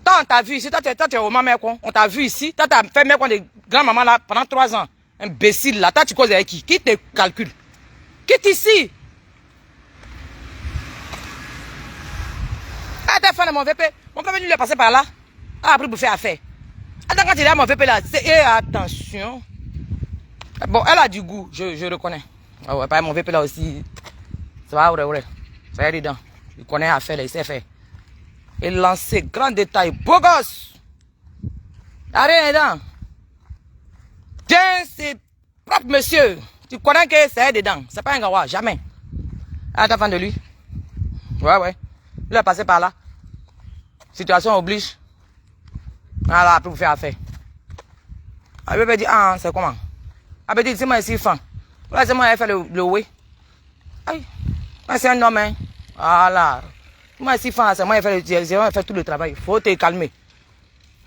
Toi, on t'a vu ici, toi, tu es au maman, on t'a vu ici, toi, tu as fait mec de grand-maman là pendant 3 ans. Imbécile là, toi, tu causes avec qui? Qui te calcule? Quitte ici. Ah, t'es fan de mon VP. Mon VP, lui, il est passé par là. Ah, après, vous faites affaire. Attends, quand il est à mon VP là, c'est attention. Bon, elle a du goût, je reconnais. Ah ouais, pas mon VP là aussi. Ça va, ouais. Ça y est dedans. Il connaît à faire, il sait faire. Et lancer, grand détail, beau gosse. Y'a rien dedans. Tiens, c'est propre, monsieur. Tu connais que c'est dedans. C'est pas un gawa, jamais. Ah, t'es fan de lui? Ouais. Il est passé par là. Situation oblige. Ah là, après vous faire affaire. Ah, il peut dire, ah, c'est comment? Ah, il dit, c'est moi ici, fan. Là, c'est moi qui ai fait le way. Aïe. C'est un homme, hein. Voilà. Moi, si fan, c'est moi qui ai fait tout le travail. Faut te calmer.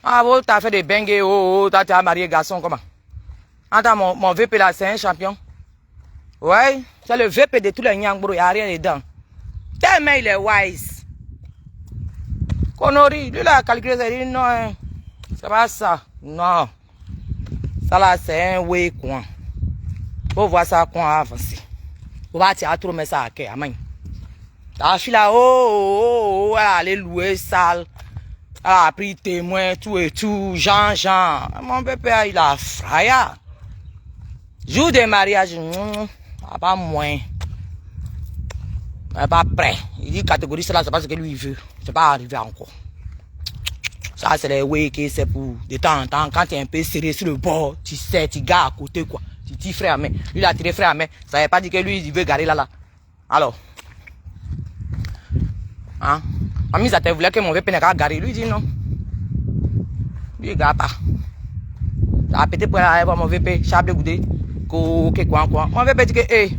Ah, bon, t'as fait des bengues, t'as marié garçon, comment? Attends, mon VP là, c'est un champion. Ouais, c'est le VP de tous les Nyangbrou, il n'y a rien dedans. Tellement il est wise. Connerie, lui là, calculé, il dit non, hein. C'est pas ça. Non. Ça là, c'est un way coin. Faut voir ça qu'on a avancé. Faut pas tirer trop, mais ça à quai, amen. La fille là, elle a allé louer salle. Elle a pris témoin, tout et tout. Jean. Mon bébé, il a fraya. Jour de mariage, pas moins. Pas prêt. Il dit catégorie, c'est là, c'est pas ce que lui veut. C'est pas arrivé encore. Ça, c'est les wake, c'est pour de temps en temps. Quand tu es un peu serré sur le bord, tu sais, tu gardes à côté, quoi. Tu tires frère à main. Lui, il a tiré frère à main. Ça veut pas dire que lui, il veut garer là. Alors. Hein? Mamie, ça te voulait que mon VP n'est pas garé. Lui, il dit non. Lui, il garde pas. Ça a pété pour aller voir mon VP, Chable Goudé. Quoi. Mon VP dit que,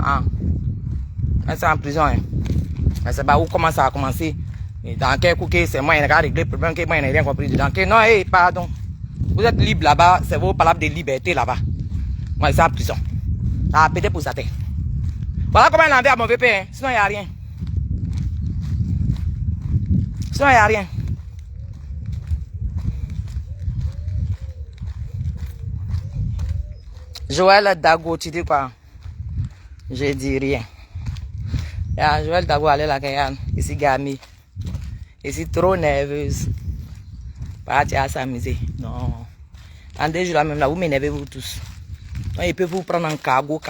ah. C'est en prison, hein. Je sais pas où comment ça a commencé. Et dans quel coup c'est moi, il a réglé le problème, que moi, il n'a rien compris dedans. Non, pardon. Vous êtes libre là-bas, c'est vos palabres de liberté là-bas. Moi, c'est en prison. Ça a pété pour sa tête. Voilà comment il a enlevé à mon VP, hein. Sinon, il n'y a rien. Sinon, il n'y a rien. Joël Dago, tu dis quoi? Je dis rien. Joël Dago, allez là, ici, Gami. Ici, trop nerveuse. Partir à s'amuser. Non. En 2 jours, là, même là, vous m'énervez vous tous. Donc, ils peuvent vous prendre en cargo.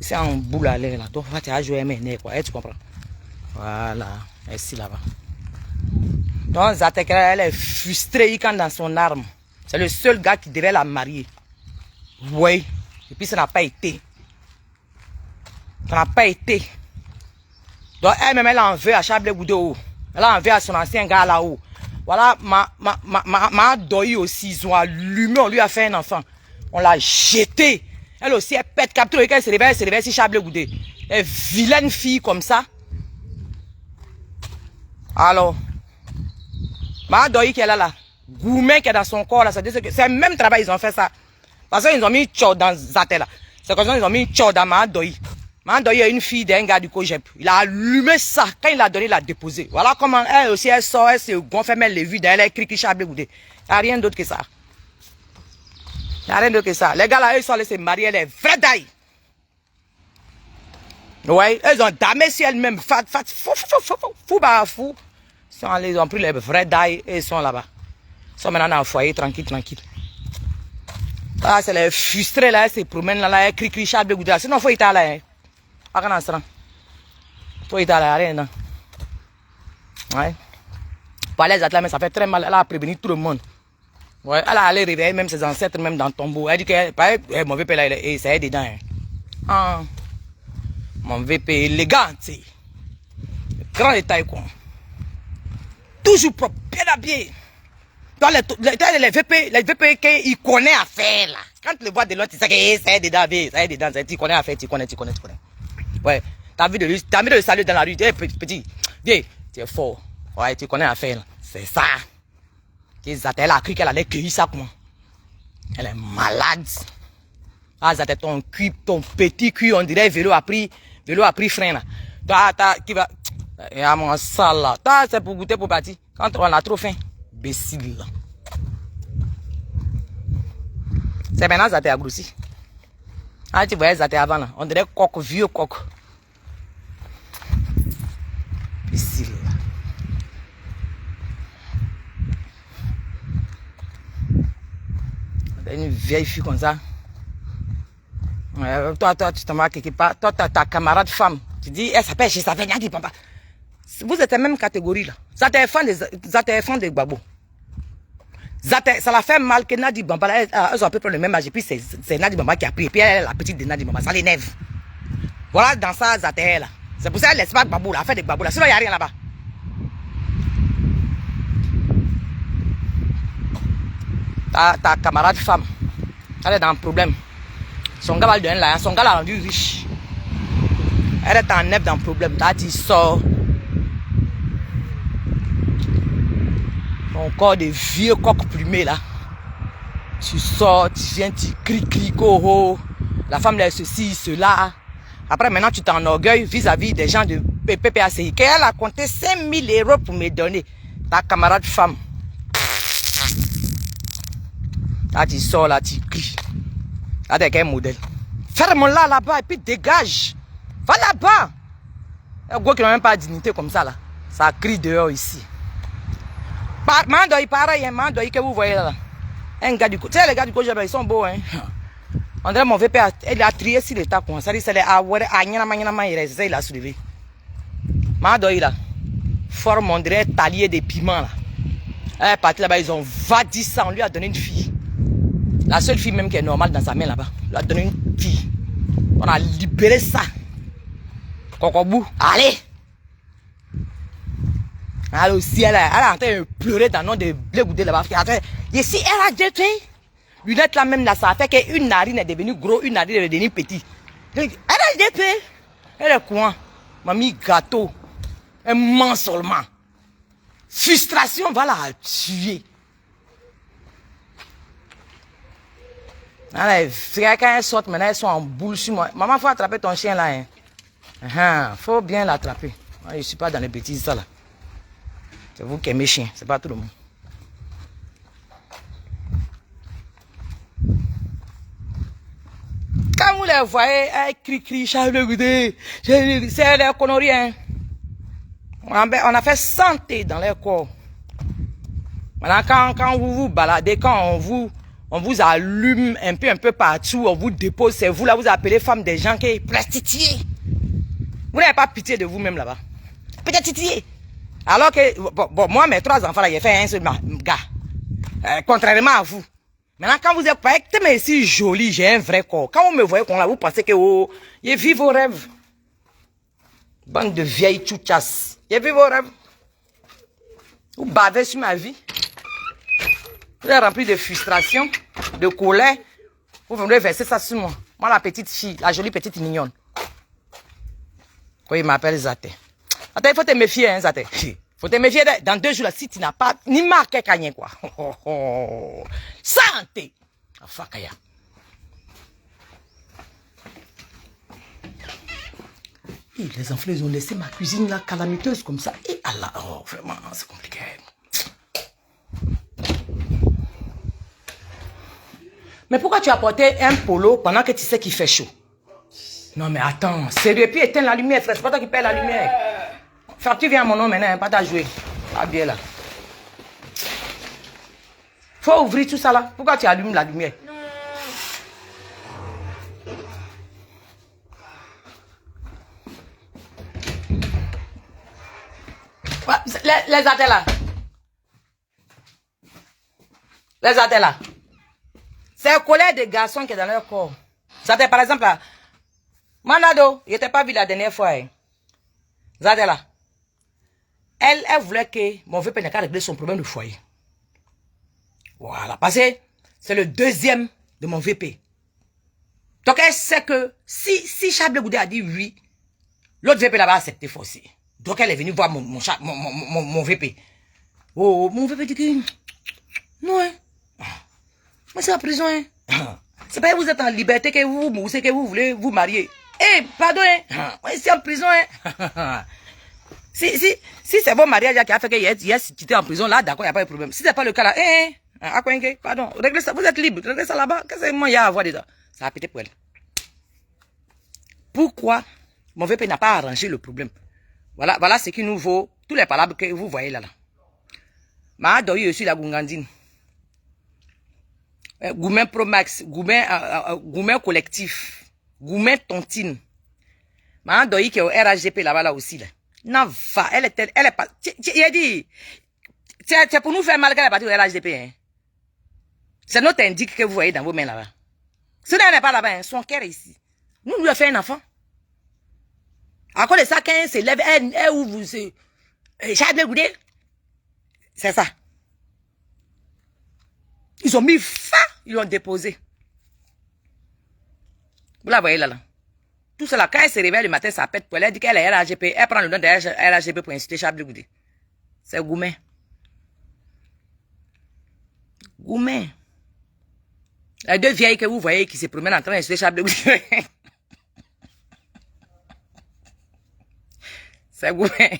C'est en boule à l'air là. Donc, tu vas jouer mes quoi. Tu comprends? Voilà. Merci là-bas. Donc, Zatekra, elle est frustrée quand dans son arme. C'est le seul gars qui devait la marier. Oui. Et puis, ça n'a pas été. Ça n'a pas été. Donc, elle-même, elle en veut à Chable Goudou. Elle en veut à son ancien gars là-haut. Voilà, ma deuil aussi, ils ont allumé, on lui a fait un enfant. On l'a jeté. Elle aussi, elle pète capture, et elle se réveille, si Chable Goudé. Elle vilaine fille comme ça. Alors, ma deuil qui est là, gourmet qui est dans son corps là, c'est le même travail, ils ont fait ça. Parce qu'ils ont mis tchou dans Zaté là. C'est comme ça qu'ils ont mis tchou dans ma deuil. Ma deuil est une fille d'un gars du Cogep. Il a allumé ça. Quand il l'a donné, il l'a déposé. Voilà comment elle aussi, elle sort, elle se gonfle, elle les vue, elle est cri Chable Goudé. Il n'y a rien d'autre que ça. Il n'y a rien d'autre que ça. Les gars là, ils sont allés se marier, les vrais dailles. Ouais, elles ont damé sur elles-mêmes. Fou. Ils ont pris les vrais dailles et ils sont là-bas. Ils sont maintenant dans le foyer, tranquille. Ah, c'est les frustrés là, elles se promènent là, elles cri Chable Goudé. Sinon, il faut y aller. Faut y aller, rien. Ouais. Pour les athlètes, mais ça fait très mal. Elle a prévenu tout le monde. Ouais, elle a allé réveiller même ses ancêtres, même dans le tombeau. Elle dit que mon VP là, c'est dedans. Ah. Mon VP élégant, tu sais. Grand détail, quoi. Toujours propre, bien habillé. Dans les VP qu'il connaît à faire, là. Quand tu le vois de l'autre, tu sais que c'est dedans, tu connais à faire, tu connais. Ouais. T'as vu de le saluer dans la rue, petit, viens, Tu es fort. Ouais, tu connais l'affaire. C'est ça. Elle a cru qu'elle allait cueillir ça comment? Elle est malade. Ah, Zaté, ton petit cul, on dirait vélo a pris frein là. Toi, qui va. Et à mon sale là. Toi, c'est pour goûter pour partir. Quand on a trop faim. Bécile là. C'est maintenant Zaté a grossi. Ah, tu voyais Zaté avant là. On dirait coq, vieux coq. Bécile là. Une vieille fille comme ça. Toi, tu t'en vas quelque part. Toi, ta camarade femme. Tu dis, elle s'appelle chez sa Nyadi Bamba. Vous êtes la même catégorie là. Zaté est fan de Gbagbo. Zaté, ça l'a fait mal que Nadi Bamba, elles ont à peu près le même âge. Et puis c'est Nadi Bamba qui a pris. Et puis elle est la petite de Nadi Bamba. Ça l'énerve. Voilà dans ça, Zaté est là. C'est pour ça qu'elle laisse pas Gbagbo là. Elle fait de Gbagbo là. Sinon, il n'y a rien là-bas. Ta camarade femme, elle est dans un problème. Son gars va lui donner là, son gars l'a rendu riche. Elle est en neuf dans le problème. Là, tu sors. Ton corps de vieux coq plumé là. Tu sors, tu viens, tu cries, coho. La femme là, ceci, cela. Après, maintenant, tu t'enorgueilles vis-à-vis des gens de PPACI. Elle a compté 5000 € pour me donner. Ta camarade femme. Là, tu sors, là, tu cries. Là, t'es quel modèle? Ferme-la là-bas et puis dégage. Va là-bas. Un gars qui n'a même pas de dignité comme ça, là. Ça crie dehors ici. Mandoï, pareil, Mandoï, que vous voyez là. Un gars du côté. Tu sais, les gars du côté, ils sont beaux, hein. On dirait mon VP, il a trié sur l'état, quoi. Ça dit, c'est les aware, c'est ça, il a soulevé. Mandoï, là. Forme, on dirait, talier des piments, là. Elle est partie là-bas, ils ont vadi ça, on lui a donné une fille. La seule fille même qui est normale dans sa main là-bas. On lui a donné une fille. On a libéré ça. Cocobou, allez! Elle aussi, elle est en train de pleurer dans le nom de blé goudé là-bas. Ici, elle a déjà fait. Lunette là même là, ça a fait qu'une narine est devenue gros, une narine est devenue petite. Elle a déjà fait. Elle est quoi? Mamie gâteau. Elle ment seulement. Frustration va la tuer. Allez, frère, quand elle sort, maintenant elles sont en boule sur moi. Maman, faut attraper ton chien là. Hein. Faut bien l'attraper. Je ne suis pas dans les bêtises ça là. C'est vous qui aimez chien, c'est pas tout le monde. Quand vous les voyez, elles crient, Charles Goudé, c'est des conneries. Hein. On a fait santé dans leur corps. Maintenant, quand vous vous baladez, quand on vous allume un peu partout, on vous dépose, c'est vous là, vous appelez femmes des gens qui prostituées. Vous n'avez pas pitié de vous-même là-bas. Peut-être titiller. Alors que, bon, moi, mes 3 enfants là, j'ai fait un seul gars. Contrairement à vous. Maintenant, quand vous êtes pas si joli, j'ai un vrai corps. Quand vous me voyez comme là, vous pensez que, oh, je vis vos rêves. Bande de vieilles tchouchas. Je vis vos rêves. Vous bavez sur ma vie. Vous êtes rempli de frustration, de colère. Vous venez verser ça sur moi. Moi, la petite fille, la jolie petite mignonne. Quand il m'appelle Zaté. Attends, il faut te méfier, hein, Zaté. Il faut te méfier. Dans 2 jours, là, si tu n'as pas ni marqué Kanye, quoi. Santé. Afakaya. Et les enfants, ils ont laissé ma cuisine là, calamiteuse comme ça. Et Allah, oh, vraiment, c'est compliqué. Mais pourquoi tu as porté un polo pendant que tu sais qu'il fait chaud? Non mais attends, sérieux, puis éteins la lumière, frère, c'est pas toi qui perds la lumière. Frère, tu viens à mon nom maintenant, pas t'as joué. Pas bien là. Faut ouvrir tout ça là. Pourquoi tu allumes la lumière? Les athées là. Les athées là. C'est la colère des garçons qui est dans leur corps. Zaté, par exemple, là. Manado, il n'était pas vu la dernière fois. Hein. Zaté, là. Elle voulait que mon VP n'ait qu'à régler son problème de foyer. Voilà. Parce que c'est le 2e de mon VP. Donc, elle sait que si Charles Goudé a dit oui, l'autre VP là va accepter forcé. Donc elle est venue voir mon VP. Oh, mon VP dit que... Non, hein. Mais c'est en prison, hein. C'est pas que vous êtes en liberté que vous voulez vous marier. Eh, pardon, hein. C'est en prison, hein. Si c'est votre mariage qui a fait que yes, tu étais en prison, là, d'accord, il n'y a pas de problème. Si c'est pas le cas, là, pardon, réglez ça, vous êtes libre, réglez ça là-bas. Qu'est-ce que moi, il y a à voir dedans? Ça a pété pour elle. Pourquoi mon VP n'a pas arrangé le problème? Voilà ce qui nous vaut tous les palabres que vous voyez là. Ma doyi aussi la Gungandine. Goumen Promax, Goumen Collectif, Goumen Tontine. Ma doyi qui est au RHGP là-bas là aussi là. Non, va, elle est pas. Il a dit, c'est pour nous faire mal qu'elle est partie au RHGP, hein. C'est notre indique que vous voyez dans vos mains là-bas. Ce n'est pas là-bas, hein. Son cœur est ici. Nous lui avons fait un enfant. À cause de ça, quand elle se lève, elle ouvre vous. Charles Goudé. C'est ça. Ils ont mis fin, ils l'ont déposé. Vous la voyez là, là. Tout cela, quand elle se réveille le matin, ça pète pour elle. Elle dit qu'elle est RHGP. Elle prend le nom de RHGP pour inciter Charles Goudé. C'est Goumen. Goumen. Les deux vieilles que vous voyez qui se promènent en train d'insulter Charles Goudé. C'est Goumen.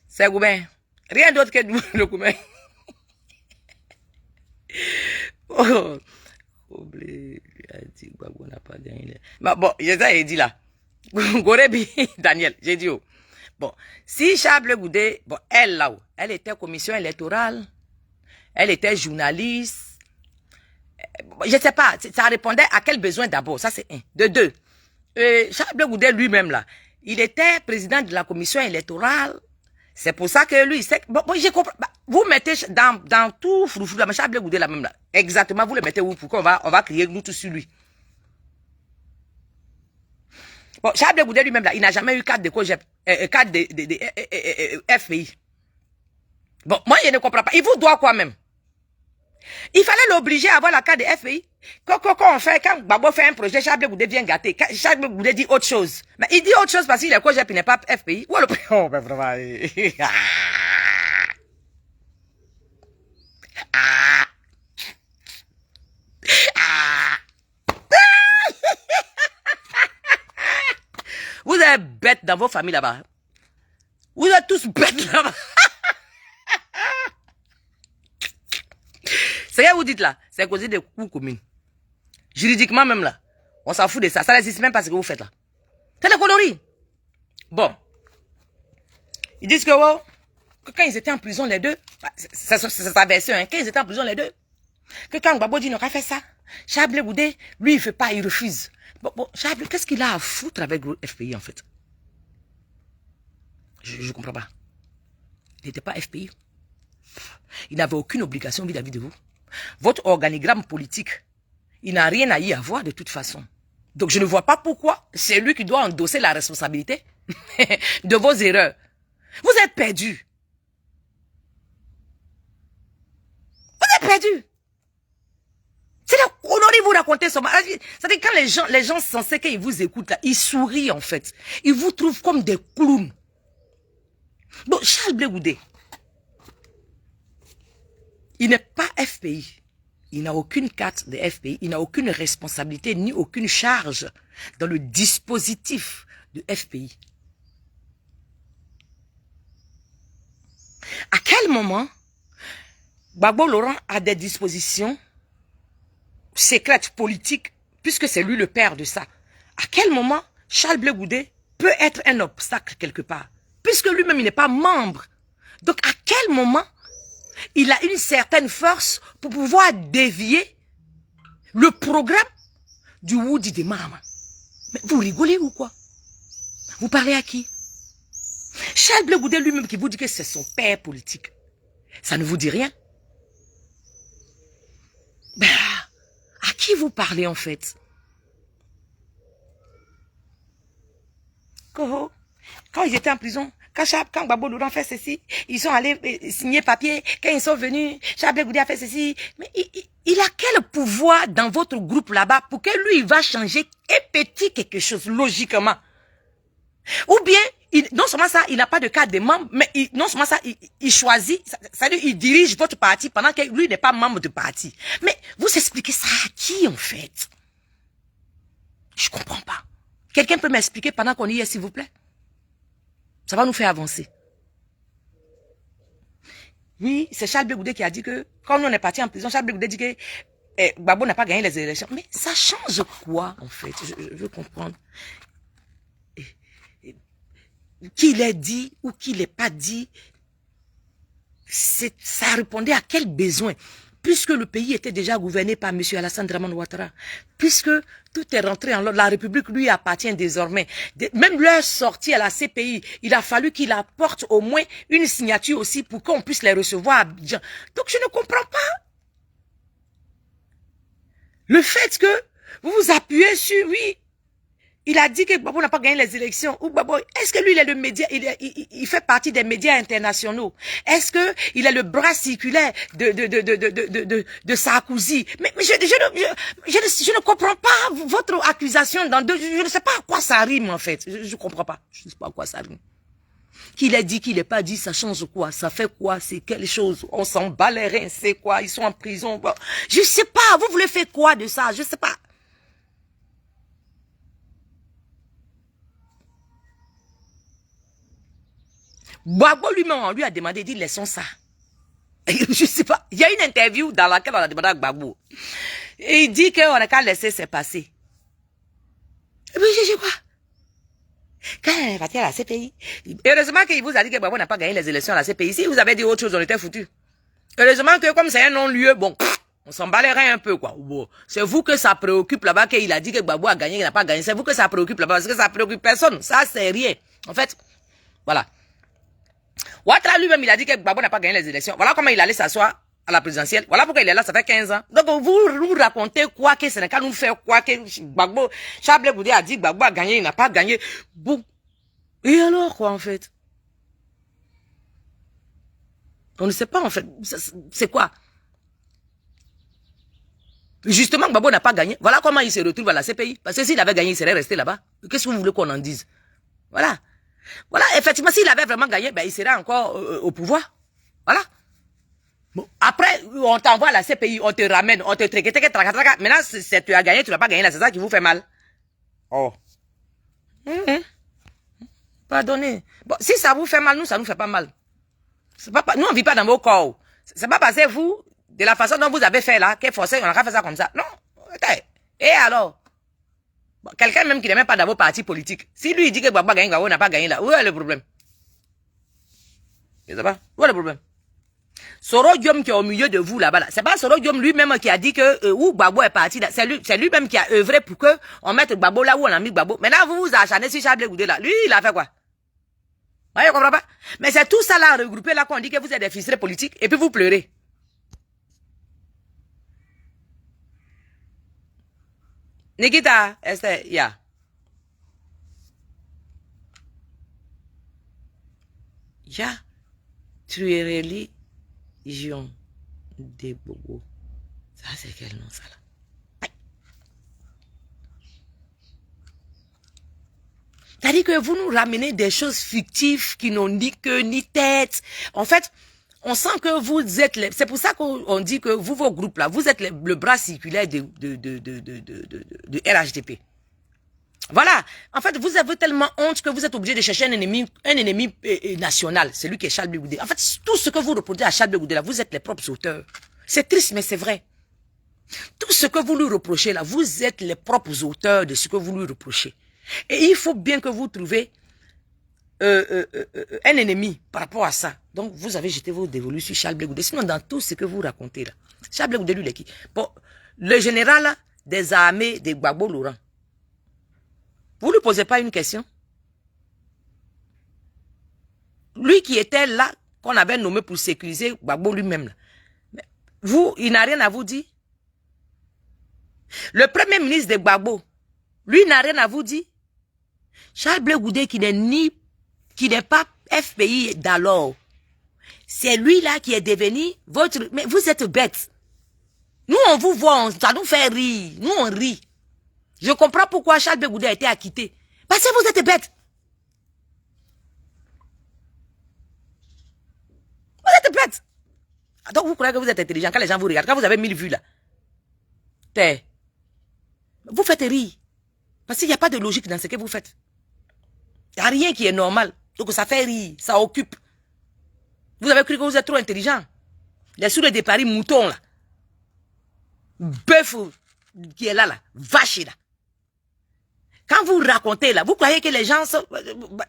C'est Goumen. Rien d'autre que le Goumen. Oh, oublié. Bon, j'ai dit là. Gorebi, Daniel, j'ai dit. Bon, si Charles Goudé, bon, elle là-haut, elle était commission électorale, elle était journaliste. Je ne sais pas, ça répondait à quel besoin d'abord, ça c'est un. De deux, Charles Goudé lui-même là, il était président de la commission électorale. C'est pour ça que lui, bon, j'ai compris. Bah, vous mettez dans tout froufrou, là, Charles Goudé là même là. Exactement, vous le mettez où pour qu'on va crier nous tous sur lui. Bon, Charles Goudé lui-même là, il n'a jamais eu cadre de FPI. Bon, moi je ne comprends pas. Il vous doit quoi même? Il fallait l'obliger à avoir la carte de FPI. Quand Gbagbo fait un projet, Charles Goudé vient gâter. Charles Goudé dit autre chose. Mais il dit autre chose parce qu'il est COGEP, il n'est pas FPI. Ou alors, oh, ben vraiment. Vous êtes bêtes dans vos familles là-bas. Vous êtes tous bêtes là-bas. Ce que vous dites là, c'est causé des coups communes. Juridiquement même là, on s'en fout de ça. Ça n'existe même pas ce que vous faites là. C'est des conneries. Bon. Ils disent que, oh, que quand ils étaient en prison les deux, c'est sa version, hein, quand ils étaient en prison les deux, que quand Gbagbo dit n'aura fait ça, Charles Goudé, lui il fait pas, il refuse. Bon, Charles, qu'est-ce qu'il a à foutre avec le FPI en fait? Je comprends pas. Il n'était pas FPI. Il n'avait aucune obligation vis-à-vis de vous. Votre organigramme politique, il n'a rien à y avoir de toute façon. Donc je ne vois pas pourquoi c'est lui qui doit endosser la responsabilité de vos erreurs. Vous êtes perdus. Vous êtes perdus. C'est la connerie vous racontez ça. C'est-à-dire quand les gens censés qu'ils vous écoutent là, ils sourient en fait. Ils vous trouvent comme des clowns. Donc Charles Goudé, il n'est pas FPI. Il n'a aucune carte de FPI. Il n'a aucune responsabilité ni aucune charge dans le dispositif de FPI. À quel moment Gbagbo Laurent a des dispositions secrètes politiques, puisque c'est lui le père de ça? À quel moment Charles Goudé peut être un obstacle quelque part, puisque lui-même il n'est pas membre? Donc à quel moment il a une certaine force pour pouvoir dévier le programme du Woody de Mahama? Mais vous rigolez ou quoi? Vous parlez à qui? Charles Goudé lui-même qui vous dit que c'est son père politique. Ça ne vous dit rien? Ben, à qui vous parlez en fait? Quand ils étaient en prison, quand Gbagbo Laurent fait ceci, ils sont allés signer papier. Quand ils sont venus, Charles Goudé a fait ceci. Mais il a quel pouvoir dans votre groupe là-bas pour que lui, il va changer un petit quelque chose, logiquement. Ou bien, non seulement ça, il n'a pas de carte de membre, mais non seulement ça, il choisit, c'est-à-dire il dirige votre parti pendant que lui n'est pas membre de parti. Mais vous expliquez ça à qui, en fait? Je comprends pas. Quelqu'un peut m'expliquer pendant qu'on y est, s'il vous plaît? Ça va nous faire avancer. Oui, c'est Charles Blé Goudé qui a dit que, quand on est parti en prison, Charles Blé Goudé dit que Gbagbo n'a pas gagné les élections. Mais ça change quoi, en fait? Je veux comprendre. Qu'il ait dit ou qu'il n'ait pas dit, ça répondait à quel besoin? Puisque le pays était déjà gouverné par M. Alassane Dramane Ouattara, puisque tout est rentré en l'ordre, la République lui appartient désormais. Même leur sortie à la CPI, il a fallu qu'il apporte au moins une signature aussi pour qu'on puisse les recevoir à Abidjan. Donc je ne comprends pas. Le fait que vous vous appuyez sur, oui, il a dit que Gbagbo n'a pas gagné les élections. Ou Gbagbo, est-ce que lui, il est le média, il fait partie des médias internationaux? Est-ce que il est le bras circulaire de Sarkozy? Mais je ne comprends pas votre accusation je ne sais pas à quoi ça rime, en fait. Je ne comprends pas. Je ne sais pas à quoi ça rime. Qu'il ait dit, qu'il n'ait pas dit, ça change quoi? Ça fait quoi? C'est quelle chose? On s'en bat les reins, c'est quoi? Ils sont en prison. Je ne sais pas. Vous voulez faire quoi de ça? Je ne sais pas. Gbagbo lui-même, on lui a demandé, dit, laissons ça. Je sais pas. Il y a une interview dans laquelle on a demandé à Gbagbo. Et il dit qu'on n'a qu'à laisser ça passer. Et puis, je quoi? Quand il est parti à la CPI, heureusement qu'il vous a dit que Gbagbo n'a pas gagné les élections à la CPI. Si vous avez dit autre chose, on était foutus. Heureusement que comme c'est un non-lieu, bon, on s'en balayerait un peu, quoi. Bon, c'est vous que ça préoccupe là-bas, qu'il a dit que Gbagbo a gagné, qu'il n'a pas gagné. C'est vous que ça préoccupe là-bas, parce que ça préoccupe personne. Ça, c'est rien. En fait, voilà. Ouattara lui-même, il a dit que Gbagbo n'a pas gagné les élections. Voilà comment il allait s'asseoir à la présidentielle. Voilà pourquoi il est là, ça fait 15 ans. Donc, vous nous racontez quoi, que Sénégal nous fait quoi, que Gbagbo, Charles Blé Goudé a dit que Gbagbo a gagné, il n'a pas gagné. Bon. Et alors, quoi, en fait? On ne sait pas, en fait. C'est quoi? Justement, Gbagbo n'a pas gagné. Voilà comment il se retrouve à la CPI. Parce que s'il avait gagné, il serait resté là-bas. Qu'est-ce que vous voulez qu'on en dise? Voilà. Voilà, effectivement, s'il avait vraiment gagné, ben, il serait encore au pouvoir. Voilà. Bon, après, on t'envoie à la CPI, on te ramène, on te traque. Maintenant, tu as gagné, tu n'as pas gagné là, c'est ça qui vous fait mal. Oh. Pardonnez. Bon, si ça vous fait mal, nous, ça nous fait pas mal. Pas, nous, on vit pas dans vos corps. C'est pas parce que vous, de la façon dont vous avez fait là, qu'est forcé, on a fait ça comme ça. Non. Et alors? Bon, quelqu'un même qui n'est même pas dans vos partis politiques. Si lui, il dit que Gbagbo a gagné, Gbagbo n'a pas gagné là, où est le problème? Je sais pas. Où est le problème? Soro Diom qui est au milieu de vous là-bas, là. C'est pas Soro Diom lui-même qui a dit que où Gbagbo est parti là. C'est lui-même qui a œuvré pour que on mette Gbagbo là où on a mis Gbagbo. Maintenant, vous vous acharnez sur Charles Blé Goudé là. Lui, il a fait quoi? Ouais, je comprends pas. Mais c'est tout ça là regroupé là qu'on dit que vous êtes des ficelés politiques et puis vous pleurez. Nikita, Esther, yeah. Yeah. Tuerie Ion de Bobo. Ça, c'est quel nom, ça, là? C'est-à-dire que vous nous ramenez des choses fictives qui n'ont ni queue ni tête. En fait, on sent que vous êtes... C'est pour ça qu'on dit que vous, vos groupes, là, vous êtes le bras circulaire de RHDP. Voilà. En fait, vous avez tellement honte que vous êtes obligé de chercher un ennemi national. C'est lui qui est Charles Blé Goudé. En fait, tout ce que vous reproduisez à Charles Blé Goudé, là, vous êtes les propres auteurs. C'est triste, mais c'est vrai. Tout ce que vous lui reprochez, là, vous êtes les propres auteurs de ce que vous lui reprochez. Et il faut bien que vous trouviez un ennemi par rapport à ça. Donc, vous avez jeté vos dévolus sur Charles Blé Goudé. Sinon, dans tout ce que vous racontez, là, Charles Blé Goudé, lui, il est qui? Bon, le général là, des armées de Gbagbo Laurent. Vous ne lui posez pas une question? Lui qui était là, qu'on avait nommé pour sécuriser Gbagbo lui-même. Vous, il n'a rien à vous dire? Le premier ministre de Gbagbo, lui n'a rien à vous dire? Charles Blé Goudé qui n'est pas FPI d'alors. C'est lui là qui est devenu votre... Mais vous êtes bête. Nous, on vous voit, ça nous fait rire. Nous, on rit. Je comprends pourquoi Charles Bégoudé a été acquitté. Parce que vous êtes bêtes. Vous êtes bêtes. Donc vous croyez que vous êtes intelligent quand les gens vous regardent, quand vous avez 1000 vues là. Vous faites rire. Parce qu'il n'y a pas de logique dans ce que vous faites. Il n'y a rien qui est normal. Donc ça fait rire, ça occupe. Vous avez cru que vous êtes trop intelligent. Les souris des paris moutons là. Bœuf qui est là, vache là. Quand vous racontez là, vous croyez que les gens sont,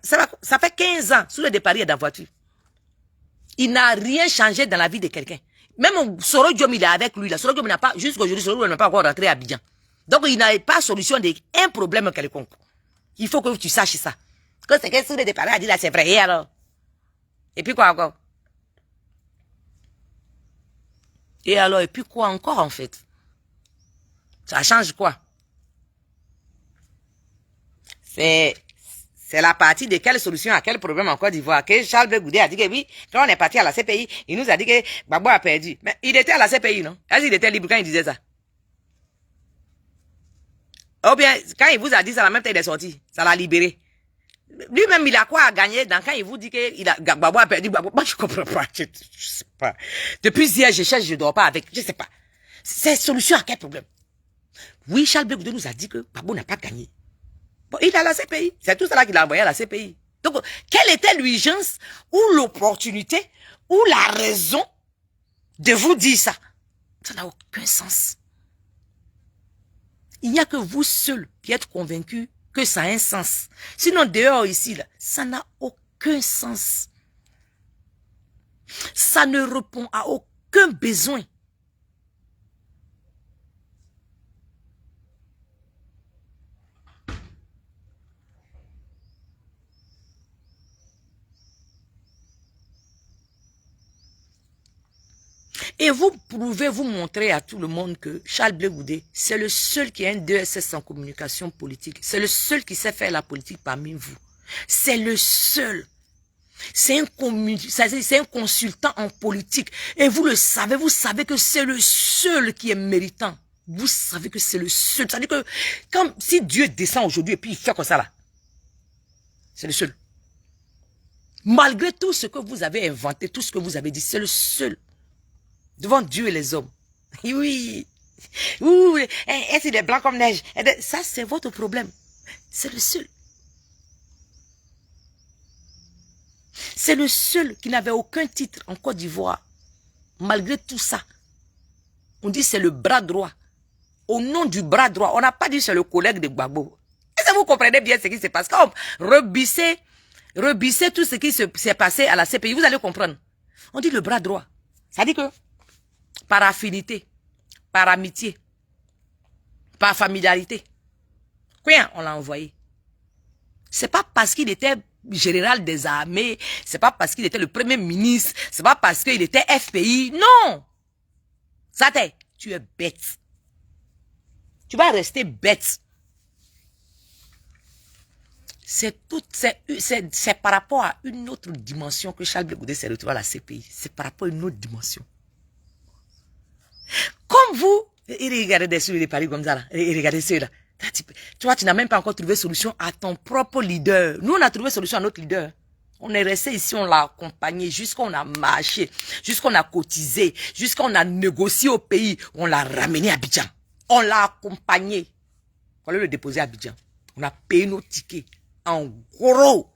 ça fait 15 ans, sous le départ dans la voiture. Il n'a rien changé dans la vie de quelqu'un. Même Soro Diom, il est avec lui là. Soro Diom n'a pas, jusqu'aujourd'hui, Soro Diom n'a pas encore rentré à Abidjan. Donc il n'a pas solution d'un problème quelconque. Il faut que tu saches ça. Quand c'est que sous le départ a dit là, c'est vrai. Et alors? Et puis quoi encore? Et alors, et puis quoi encore en fait? Ça change quoi? C'est la partie de quelle solution à quel problème en Côte d'Ivoire que Charles Bégoudé a dit que oui, quand on est parti à la CPI, il nous a dit que Gbagbo a perdu. Mais il était à la CPI, non? Est-ce qu'il était libre quand il disait ça? Ou bien, quand il vous a dit ça, la même temps il est sorti, ça l'a libéré. Lui-même, il a quoi à gagner quand il vous dit que Gbagbo a perdu? Gbagbo, moi je comprends pas, je sais pas. Depuis hier, je cherche, je dors pas avec, je sais pas. C'est solution à quel problème? Oui, Charles Bégoudé nous a dit que Gbagbo n'a pas gagné. Bon, il est à la CPI. C'est tout cela qu'il a envoyé à la CPI. Donc, quelle était l'urgence ou l'opportunité ou la raison de vous dire ça? Ça n'a aucun sens. Il n'y a que vous seul qui êtes convaincus que ça a un sens. Sinon, dehors ici, là, ça n'a aucun sens. Ça ne répond à aucun besoin. Et vous pouvez vous montrer à tout le monde que Charles Bégoudé, c'est le seul qui a un DSS en communication politique. C'est le seul qui sait faire la politique parmi vous. C'est le seul. C'est un consultant en politique. Et vous le savez, vous savez que c'est le seul qui est méritant. Vous savez que c'est le seul. C'est-à-dire que comme si Dieu descend aujourd'hui et puis il fait comme ça là. C'est le seul. Malgré tout ce que vous avez inventé, tout ce que vous avez dit, c'est le seul. Devant Dieu et les hommes. Oui. Oui. Est-ce qu'il est blanc comme neige? Ça, c'est votre problème. C'est le seul. C'est le seul qui n'avait aucun titre en Côte d'Ivoire. Malgré tout ça. On dit c'est le bras droit. Au nom du bras droit, on n'a pas dit c'est le collègue de Gbagbo. Est-ce que vous comprenez bien ce qui se passe? Quand on rebissez tout ce qui s'est passé à la CPI, vous allez comprendre. On dit le bras droit. Ça dit que par affinité, par amitié, par familiarité. Quoi, on l'a envoyé. C'est pas parce qu'il était général des armées, c'est pas parce qu'il était le premier ministre, c'est pas parce qu'il était FPI, non. Ça t'est, tu es bête. Tu vas rester bête. C'est par rapport à une autre dimension que Charles Bégoudé s'est retrouvé à la CPI. C'est par rapport à une autre dimension. Comme vous, et regardez des souris de Paris comme ça là, et regardez ceux-là. Tu vois, tu n'as même pas encore trouvé solution à ton propre leader. Nous, on a trouvé solution à notre leader. On est resté ici, on l'a accompagné, jusqu'on a marché, jusqu'on a cotisé, jusqu'on a négocié au pays, on l'a ramené à Abidjan. On l'a accompagné. On l'a le déposer à Abidjan. On a payé nos tickets en gros.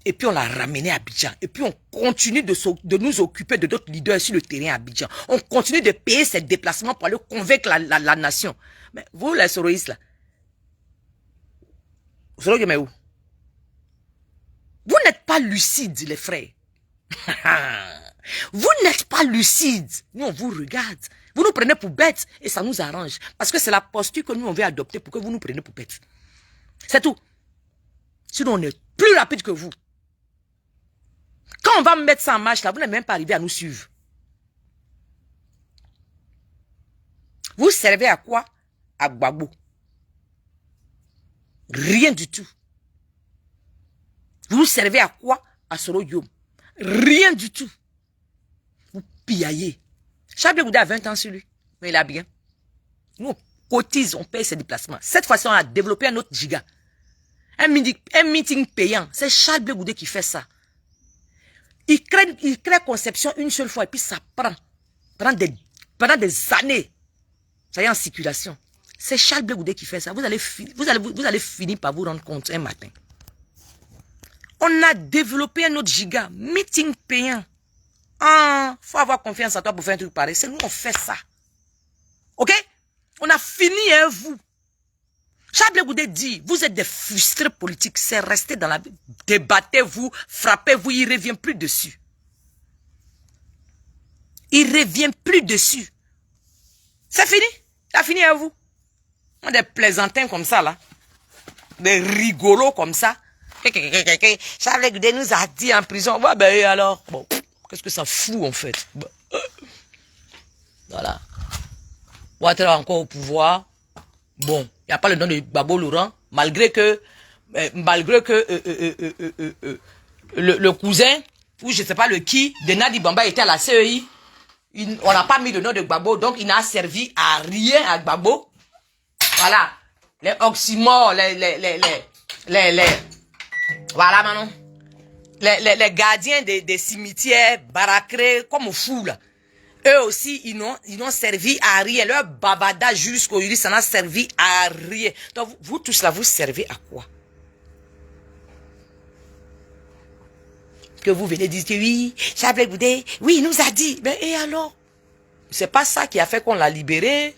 Et puis on l'a ramené à Abidjan. Et puis on continue de nous occuper de d'autres leaders sur le terrain à Abidjan. On continue de payer ces déplacements pour aller convaincre la nation. Mais vous, les soroïstes, là, vous savez où? Vous n'êtes pas lucides, les frères. Vous n'êtes pas lucides. Nous, on vous regarde. Vous nous prenez pour bêtes et ça nous arrange. Parce que c'est la posture que nous, on veut adopter pour que vous nous preniez pour bêtes. C'est tout. Sinon, on est plus rapide que vous. Quand on va mettre ça en marche, là, vous n'êtes même pas arrivé à nous suivre. Vous servez à quoi? À Gbagbo. Rien du tout. Vous servez à quoi? À Soro Diom. Rien du tout. Vous piaillez. Charles Bégoudé a 20 ans sur lui. Mais il a bien. Nous, cotise, on paye ses déplacements. Cette fois-ci, on a développé un autre giga. Un meeting payant. C'est Charles Blé Goudé qui fait ça. Il crée conception une seule fois et puis ça prend. Pendant des années. Ça y est en circulation. C'est Charles Blé Goudé qui fait ça. Vous allez finir par vous rendre compte un matin. On a développé un autre giga. Meeting payant. Ah, faut avoir confiance en toi pour faire un truc pareil. C'est nous, on fait ça. Ok? On a fini, hein, vous. Charles Blé Goudé dit, vous êtes des frustrés politiques. C'est rester dans la vie. Débattez-vous, frappez-vous, il ne revient plus dessus. Il ne revient plus dessus. C'est fini. Ça fini à vous. Des plaisantins comme ça, là. Des rigolos comme ça. Charles Blé Goudé nous a dit en prison. Ouais, ben alors, bon, qu'est-ce que ça fout en fait? Voilà. Ouattara encore au pouvoir. Bon, il n'y a pas le nom de Gbagbo Laurent, malgré que le cousin, ou je ne sais pas le qui, de Nadi Bamba était à la CEI. On n'a pas mis le nom de Gbagbo, donc il n'a servi à rien à Gbagbo. Voilà. Les oxymores, voilà, Manon. Les gardiens des cimetières, baracrés, comme au fou, là. Eux aussi, ils n'ont servi à rien. Leur bavada jusqu'aujourd'hui, ça n'a servi à rien. Donc, vous tous là, vous servez à quoi? Que vous venez dire que oui, Charles Blé Goudé, oui, il nous a dit. Mais et alors? C'est pas ça qui a fait qu'on l'a libéré.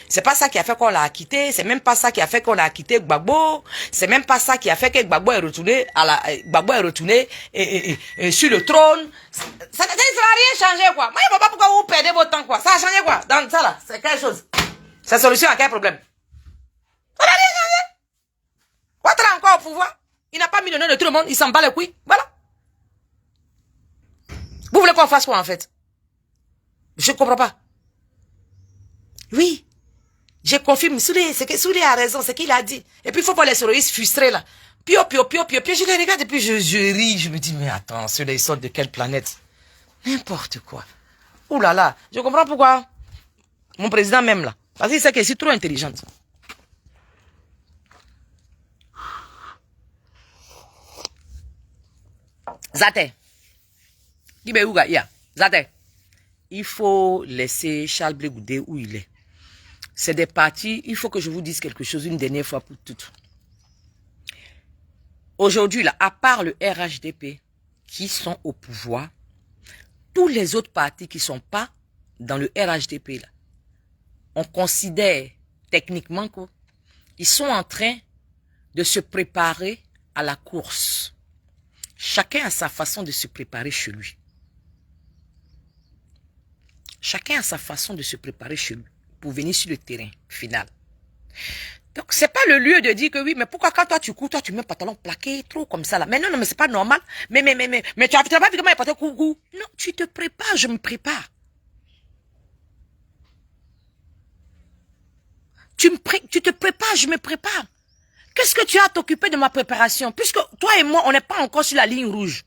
C'est pas ça qui a fait qu'on l'a acquitté. C'est même pas ça qui a fait qu'on a acquitté Gbagbo. C'est même pas ça qui a fait que Gbagbo est retourné sur le trône. Ça n'a rien changé, quoi. Moi, je ne vois pas pourquoi vous perdez votre temps, quoi. Ça a changé, quoi. Dans ça, là, c'est quelque chose. C'est solution à quel problème? Ça n'a rien changé. Ouattara encore au pouvoir. Il n'a pas mis le nom de tout le monde. Il s'en bat les couilles. Voilà. Vous voulez qu'on fasse quoi, en fait? Je ne comprends pas. Oui. Je confirme. Soudé a raison. C'est qu'il a dit. Et puis, il faut pas les terroristes frustrés, là. Pio. Je les regarde et puis je ris. Je me dis, mais attends, ceux-là, ils sortent de quelle planète? N'importe quoi. Ouh là là. Je comprends pourquoi. Mon président même, là. Parce qu'il sait que je suis trop intelligente. Zate. Zate. Il faut laisser Charles Blé Goudé où il est. C'est des partis, il faut que je vous dise quelque chose une dernière fois pour toutes. Aujourd'hui, là, à part le RHDP qui sont au pouvoir, tous les autres partis qui ne sont pas dans le RHDP, là, on considère techniquement qu'ils sont en train de se préparer à la course. Chacun a sa façon de se préparer chez lui. Chacun a sa façon de se préparer chez lui pour venir sur le terrain final. Donc, c'est pas le lieu de dire que oui, mais pourquoi quand toi tu cours, toi tu mets un pantalon plaqué, trop comme ça là. Mais non, mais c'est pas normal. Mais tu n'as pas vu comment il portait coucou. Non, tu te prépares, je me prépare. Tu te prépares, je me prépare. Qu'est-ce que tu as à t'occuper de ma préparation? Puisque toi et moi, on n'est pas encore sur la ligne rouge.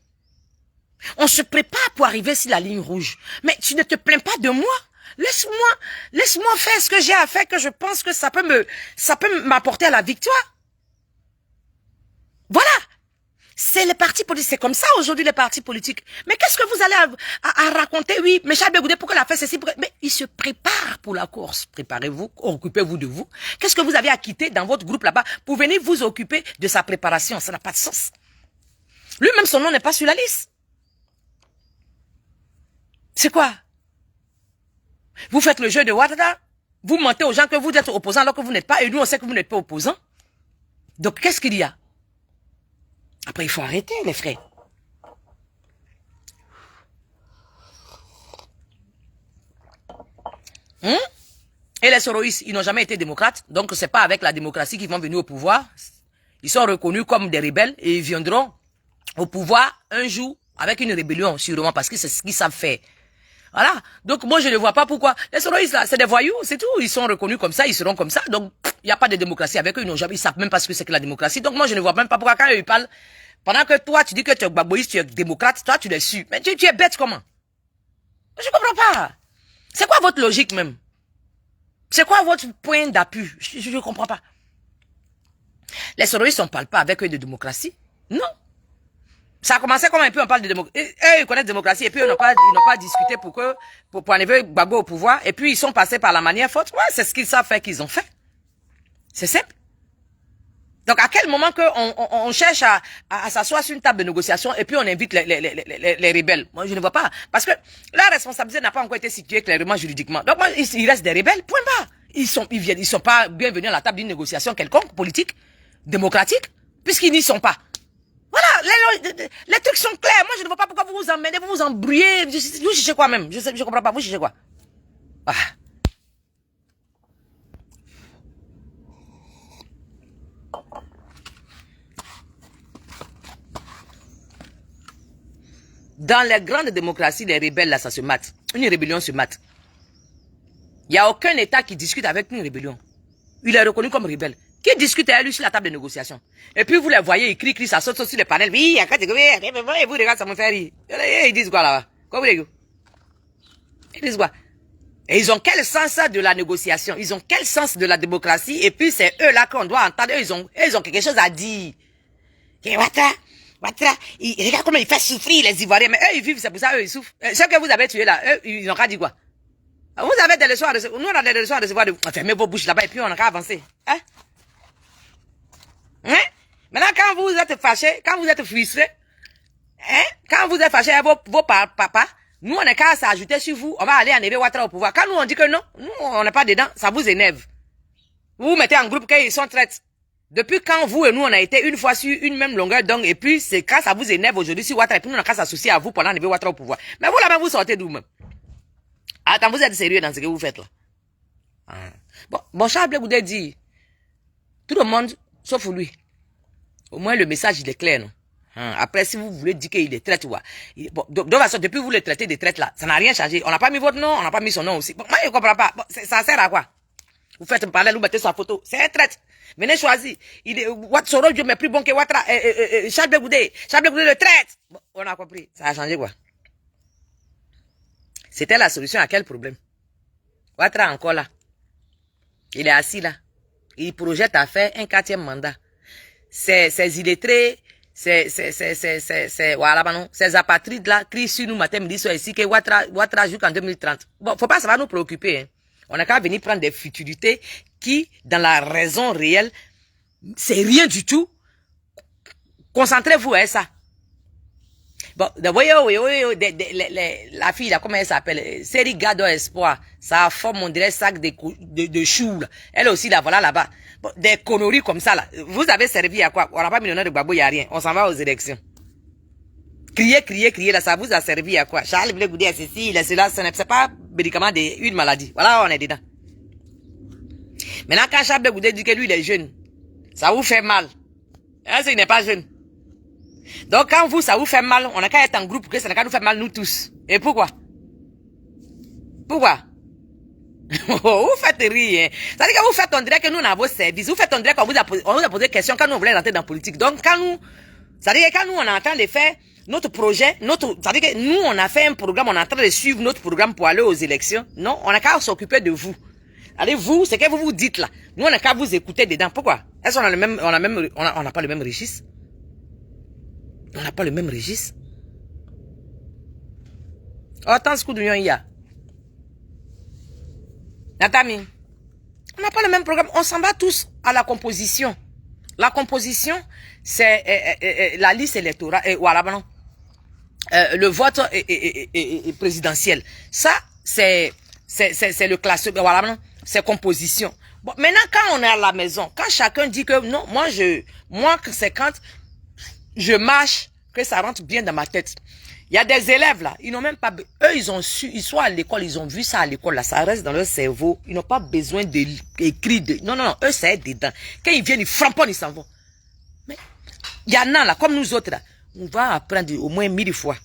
On se prépare pour arriver sur la ligne rouge. Mais tu ne te plains pas de moi. Laisse-moi faire ce que j'ai à faire, que je pense que ça peut m'apporter à la victoire. Voilà. C'est les partis politiques. C'est comme ça aujourd'hui les partis politiques. Mais qu'est-ce que vous allez à raconter? Oui, mais Charles Blé Goudé, pourquoi il a fait ceci? Mais il se prépare pour la course. Préparez-vous, occupez-vous de vous. Qu'est-ce que vous avez à quitter dans votre groupe là-bas pour venir vous occuper de sa préparation? Ça n'a pas de sens. Lui-même, son nom n'est pas sur la liste. C'est quoi? Vous faites le jeu de Ouattara. Vous mentez aux gens que vous êtes opposants alors que vous n'êtes pas. Et nous, on sait que vous n'êtes pas opposants. Donc, qu'est-ce qu'il y a? Après, il faut arrêter, les frères. Et les soroïstes, ils n'ont jamais été démocrates. Donc, c'est pas avec la démocratie qu'ils vont venir au pouvoir. Ils sont reconnus comme des rebelles et ils viendront au pouvoir un jour avec une rébellion, sûrement, parce que c'est ce qu'ils savent faire. Voilà. Donc, moi, je ne vois pas pourquoi. Les soroïstes, là, c'est des voyous, c'est tout. Ils sont reconnus comme ça, ils seront comme ça. Donc, il n'y a pas de démocratie avec eux. Ils savent même pas ce que c'est que la démocratie. Donc, moi, je ne vois même pas pourquoi quand eux, ils parlent. Pendant que toi, tu dis que tu es gbagboïste, tu es démocrate, toi, tu les suis. Mais tu es bête comment? Je comprends pas. C'est quoi votre logique même? C'est quoi votre point d'appui? Je ne comprends pas. Les sororistes, on ne parle pas avec eux de démocratie. Non. Ça a commencé comme un peu, on parle de démocratie. Eux, ils connaissent la démocratie et puis ils n'ont pas discuté pour enlever Gbagbo au pouvoir. Et puis ils sont passés par la manière forte. Ouais, c'est ce qu'ils savent faire qu'ils ont fait. C'est simple. Donc à quel moment on cherche à s'asseoir sur une table de négociation et puis on invite les rebelles? Moi, je ne vois pas. Parce que la responsabilité n'a pas encore été située clairement juridiquement. Donc moi, il reste des rebelles, point barre. Ils sont pas bienvenus à la table d'une négociation quelconque, politique, démocratique, puisqu'ils n'y sont pas. Voilà, les trucs sont clairs. Moi, je ne vois pas pourquoi vous vous emmêlez, vous vous embrouillez. Vous cherchez quoi même? Je comprends pas. Vous cherchez quoi? Ah. Dans les grandes démocraties, les rebelles, là, ça se mate. Une rébellion se mate. Il n'y a aucun État qui discute avec une rébellion. Il est reconnu comme rebelle. Qui discute avec lui sur la table de négociation? Et puis vous les voyez, ils crient, ça saute sur les panels. Oui, il y a quoi, et vous regardez, ça me fait rire. Ils disent quoi là-bas? Quoi vous voulez? Ils disent quoi? Et ils ont quel sens de la négociation? Ils ont quel sens de la démocratie? Et puis c'est eux là qu'on doit entendre. Eux, ils ont quelque chose à dire. Et Ouattara, regarde comment il fait souffrir les Ivoiriens. Mais eux, ils vivent, c'est pour ça, eux, ils souffrent. Ceux que vous avez tués là, eux, ils n'ont qu'à dire quoi? Vous avez des leçons à recevoir. Nous, on a des leçons à recevoir. Fermez vos bouches là-bas et puis on a qu'à avancer. Hein? Hein? Maintenant, quand vous êtes fâchés, quand vous êtes frustrés, hein? Quand vous êtes fâchés avec vos papas, nous, on n'a qu'à s'ajouter sur vous. On va aller enlever Ouattara au pouvoir. Quand nous, on dit que non, nous, on n'est pas dedans, ça vous énerve. Vous vous mettez en groupe qu'ils sont traites. Depuis quand vous et nous, on a été une fois sur une même longueur d'onde, et puis c'est quand ça vous énerve aujourd'hui sur Ouattara, et puis nous, on n'a qu'à s'associer à vous pour enlever Ouattara au pouvoir. Mais vous, là-bas, vous sortez d'où même? Attends, vous êtes sérieux dans ce que vous faites là? Bon, Charles Blé Goudé dit, tout le monde, sauf lui. Au moins, le message, il est clair, non? Après, si vous voulez dire qu'il est traite, de toute façon, depuis vous le traitez de traite là, ça n'a rien changé. On n'a pas mis votre nom, on n'a pas mis son nom aussi. Bon, moi, je ne comprends pas. Bon, ça sert à quoi? Vous faites me parler, vous mettez sa photo. C'est un traite. Venez choisir. Son rôle, Dieu m'est plus bon que Ouattara. Charles Blé Goudé. Charles Blé Goudé le traite. Bon, on a compris. Ça a changé quoi? C'était la solution à quel problème? Ouattara encore là. Il est assis là. Il projette à faire un 4e mandat. Ces illettrés, voilà, ces apatrides là, crient sur nous matin, midi, soir ici, que Ouattara joue qu'en 2030. Bon, faut pas, ça va nous préoccuper, hein. On a qu'à venir prendre des futilités qui, dans la raison réelle, c'est rien du tout. Concentrez-vous à ça. Bon, voyez, la fille là, comment elle s'appelle? Série Gado Espoir. Ça forme, on dirait, sac de choux, là. Elle aussi, là, voilà, là-bas. Bon, des conneries comme ça, là. Vous avez servi à quoi? On n'a pas millionnaire de Gbagbo, il n'y a rien. On s'en va aux élections. Crier, là, ça vous a servi à quoi? Charles Blé Goudé, ceci, là, cela, ce n'est pas médicament d'une maladie. Voilà, on est dedans. Maintenant, quand Charles Blé Goudé dit que lui, il est jeune, ça vous fait mal. Hein, il n'est pas jeune. Donc, quand vous, ça vous fait mal, on n'a qu'à être en groupe, que ça n'a qu'à nous faire mal, nous tous. Et pourquoi? Pourquoi? Vous faites rire, hein. C'est-à-dire que vous faites, on dirait que nous, on a vos services. Vous faites, on dirait qu'on vous a posé des questions quand nous, on voulait rentrer dans la politique. Donc, c'est-à-dire que quand nous, on est en train de faire notre projet, c'est-à-dire que nous, on a fait un programme, on est en train de suivre notre programme pour aller aux élections. Non, on n'a qu'à s'occuper de vous. Allez, vous, c'est que vous vous dites là. Nous, on n'a qu'à vous écouter dedans. Pourquoi? Est-ce qu'on a on n'a pas le même registre? On n'a pas le même registre. Oh, tant ce coup de il y a. Natami, on n'a pas le même programme. On s'en va tous à la composition. La composition, c'est la liste électorale. Voilà, non. Le vote présidentiel. Ça, c'est le classement. Voilà, non. C'est composition. Bon, maintenant, quand on est à la maison, quand chacun dit que non, moi, c'est quand je marche que ça rentre bien dans ma tête. Il y a des élèves là, ils n'ont même pas, eux ils ont su, ils sont à l'école, ils ont vu ça à l'école là, ça reste dans leur cerveau, ils n'ont pas besoin d'écrire, non, eux ça est dedans. Quand ils viennent, ils frapponnent, ils s'en vont. Mais il y en a là, comme nous autres là, on va apprendre au moins 1000 fois.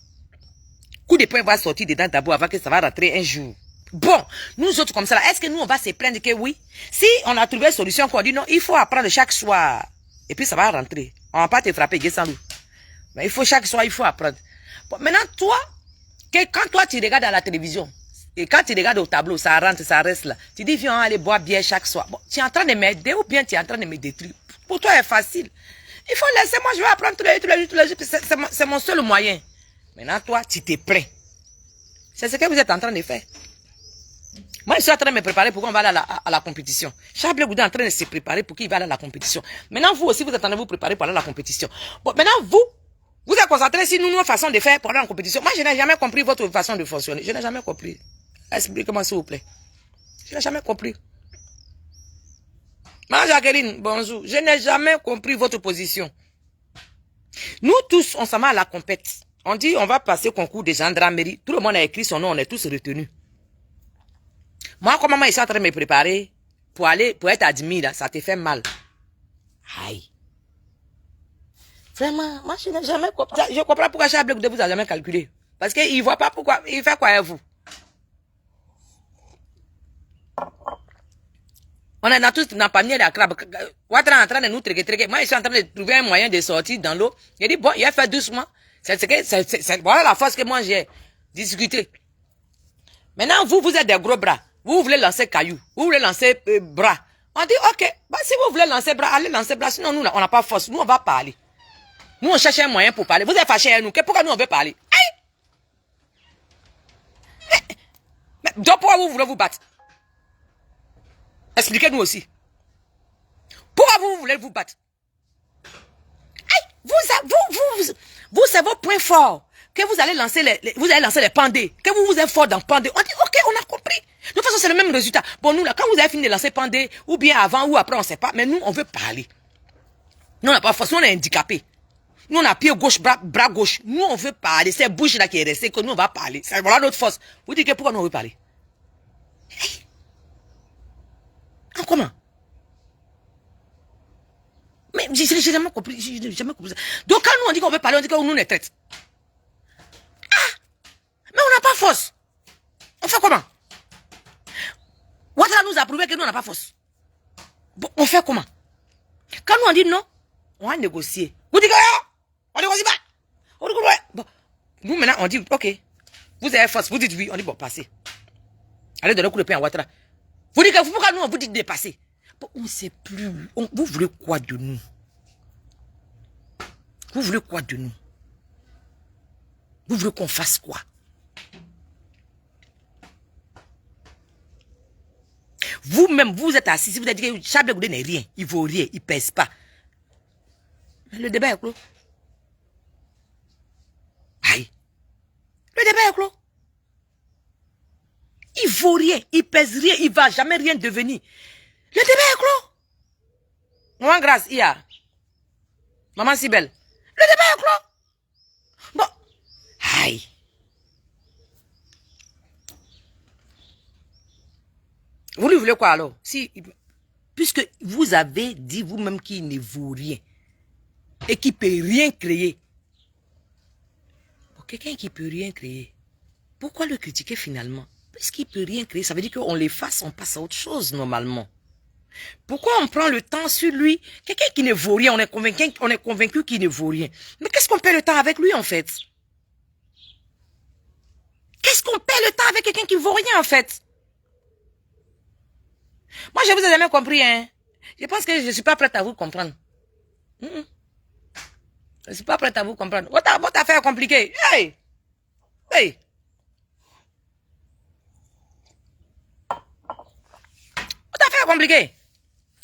Coup de poing va sortir dedans d'abord avant que ça va rentrer un jour. Bon, nous autres comme ça là, est-ce que nous on va se plaindre que oui? Si on a trouvé une solution qu'on dit non, il faut apprendre chaque soir. Et puis ça va rentrer. On va pas te frapper, sans nous. Mais il faut chaque soir, il faut apprendre. Bon, maintenant, toi, quand toi tu regardes à la télévision, Et quand tu regardes au tableau, ça rentre, ça reste là. Tu dis, viens aller boire bière chaque soir. Bon, tu es en train de m'aider ou bien tu es en train de me détruire. Pour toi, c'est facile. Il faut laisser, moi je vais apprendre tous les jours. C'est mon seul moyen. Maintenant, toi, tu te prêts. C'est ce que vous êtes en train de faire. Moi, je suis en train de me préparer pour qu'on va aller à la compétition. Chablé Goudé est en train de se préparer pour qu'il va aller à la compétition. Maintenant, vous aussi, vous êtes en train de vous préparer pour aller à la compétition. Bon, maintenant, vous êtes concentrés sur notre façon de faire pour aller en compétition. Moi, je n'ai jamais compris votre façon de fonctionner. Je n'ai jamais compris. Expliquez-moi, s'il vous plaît. Je n'ai jamais compris. Maman Jacqueline, bonjour. Je n'ai jamais compris votre position. Nous tous, on s'en va à la compète. On dit, on va passer au concours de gendarmerie. Tout le monde a écrit son nom, on est tous retenus. Moi, comme maman, je suis en train de me préparer pour être admis, là, ça te fait mal. Aïe. Vraiment, moi, je n'ai jamais compris. Je comprends pourquoi Chablé Goudé vous a jamais calculé. Parce qu'il ne voit pas pourquoi, il fait quoi avec vous. On est dans tous dans le panier de crabe. Ouattara est en train de nous traquer. Moi, je suis en train de trouver un moyen de sortir dans l'eau. Il dit, bon, il a fait doucement. Voilà la force que moi j'ai discuté. Maintenant, vous êtes des gros bras. Vous voulez lancer cailloux. Vous voulez lancer bras. On dit, ok, bah, si vous voulez lancer bras, allez lancer bras. Sinon, nous, on n'a pas force. Nous, on va parler. Nous, on cherche un moyen pour parler. Vous êtes fâchés avec nous. Pourquoi nous, on veut parler? Mais donc, pourquoi vous voulez vous battre? Expliquez-nous aussi. Pourquoi vous voulez vous battre? Vous, c'est vos points forts. Que vous allez lancer les pandés. Que vous êtes fort dans pandé. On dit, ok, on a compris. De toute façon, c'est le même résultat. Bon, nous, là, quand vous avez fini de lancer pandé, ou bien avant ou après, on ne sait pas. Mais nous, on veut parler. Nous, on n'a pas force. Nous, on est handicapés. Nous, on a pied gauche, bras gauche. Nous, on veut parler. C'est bouche là qui est restée que nous, on va parler. C'est voilà notre force. Vous dites que pourquoi nous, on veut parler? Hey. Comment? Mais j'ai jamais compris. J'ai jamais compris ça. Donc, quand nous, on dit qu'on veut parler, on dit que nous, on est traite. Mais on n'a pas force. On fait comment? Ouattara nous a prouvé que nous, on n'a pas force. Bon, on fait comment? Quand nous, on dit non, on va négocier. Vous dites que on négocie pas. On dit que ouais. Bon, nous, maintenant, on dit, ok, vous avez force. Vous dites oui. On dit, bon, passez. Allez donner un coup de pied à Ouattara. Vous dites que pourquoi nous, on vous dit de passer? Bon, on ne sait plus. Vous voulez quoi de nous? Vous voulez quoi de nous? Vous voulez qu'on fasse quoi? Vous-même, vous êtes assis, si vous avez dit que Chablé Goudé n'est rien, il ne vaut rien, il ne pèse pas. Mais le débat est clos. Aïe. Le débat est clos. Il ne vaut rien, il ne pèse rien, il ne va jamais rien devenir. Le débat est clos. Maman Grâce, Ia. Maman Sibelle. Le débat est clos. Bon. Aïe. Vous lui voulez quoi alors? Puisque vous avez dit vous-même qu'il ne vaut rien et qu'il ne peut rien créer. Pour quelqu'un qui ne peut rien créer, pourquoi le critiquer finalement? Puisqu'il ne peut rien créer, ça veut dire qu'on l'efface, on passe à autre chose normalement. Pourquoi on prend le temps sur lui? Quelqu'un qui ne vaut rien, on est convaincu qu'il ne vaut rien. Mais qu'est-ce qu'on perd le temps avec lui en fait? Qu'est-ce qu'on perd le temps avec quelqu'un qui ne vaut rien en fait? Moi, je vous ai jamais compris, hein. Je pense que je ne suis pas prête à vous comprendre. Je ne suis pas prête à vous comprendre. Votre affaire est compliquée. Hey! Hey! Votre affaire est compliquée.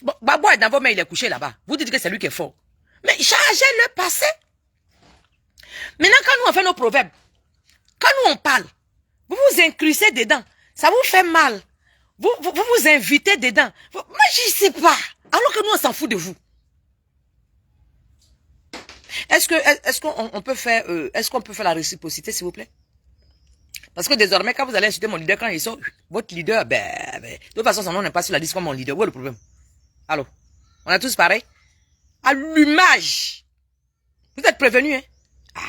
Bon, Babo est dans vos mains, il est couché là-bas. Vous dites que c'est lui qui est fort. Mais changez le passé. Maintenant, quand nous on fait nos proverbes, quand nous on parle, vous vous incrustez dedans. Ça vous fait mal. Vous invitez dedans. Moi, je ne sais pas. Alors que nous, on s'en fout de vous. Est-ce qu'on peut faire la réciprocité, s'il vous plaît? Parce que désormais, quand vous allez insulter mon leader, quand ils sont, votre leader, de toute façon, son nom n'est pas sur la liste comme mon leader. Où est le problème? Alors, on est tous pareils? Allumage. Vous êtes prévenus, hein?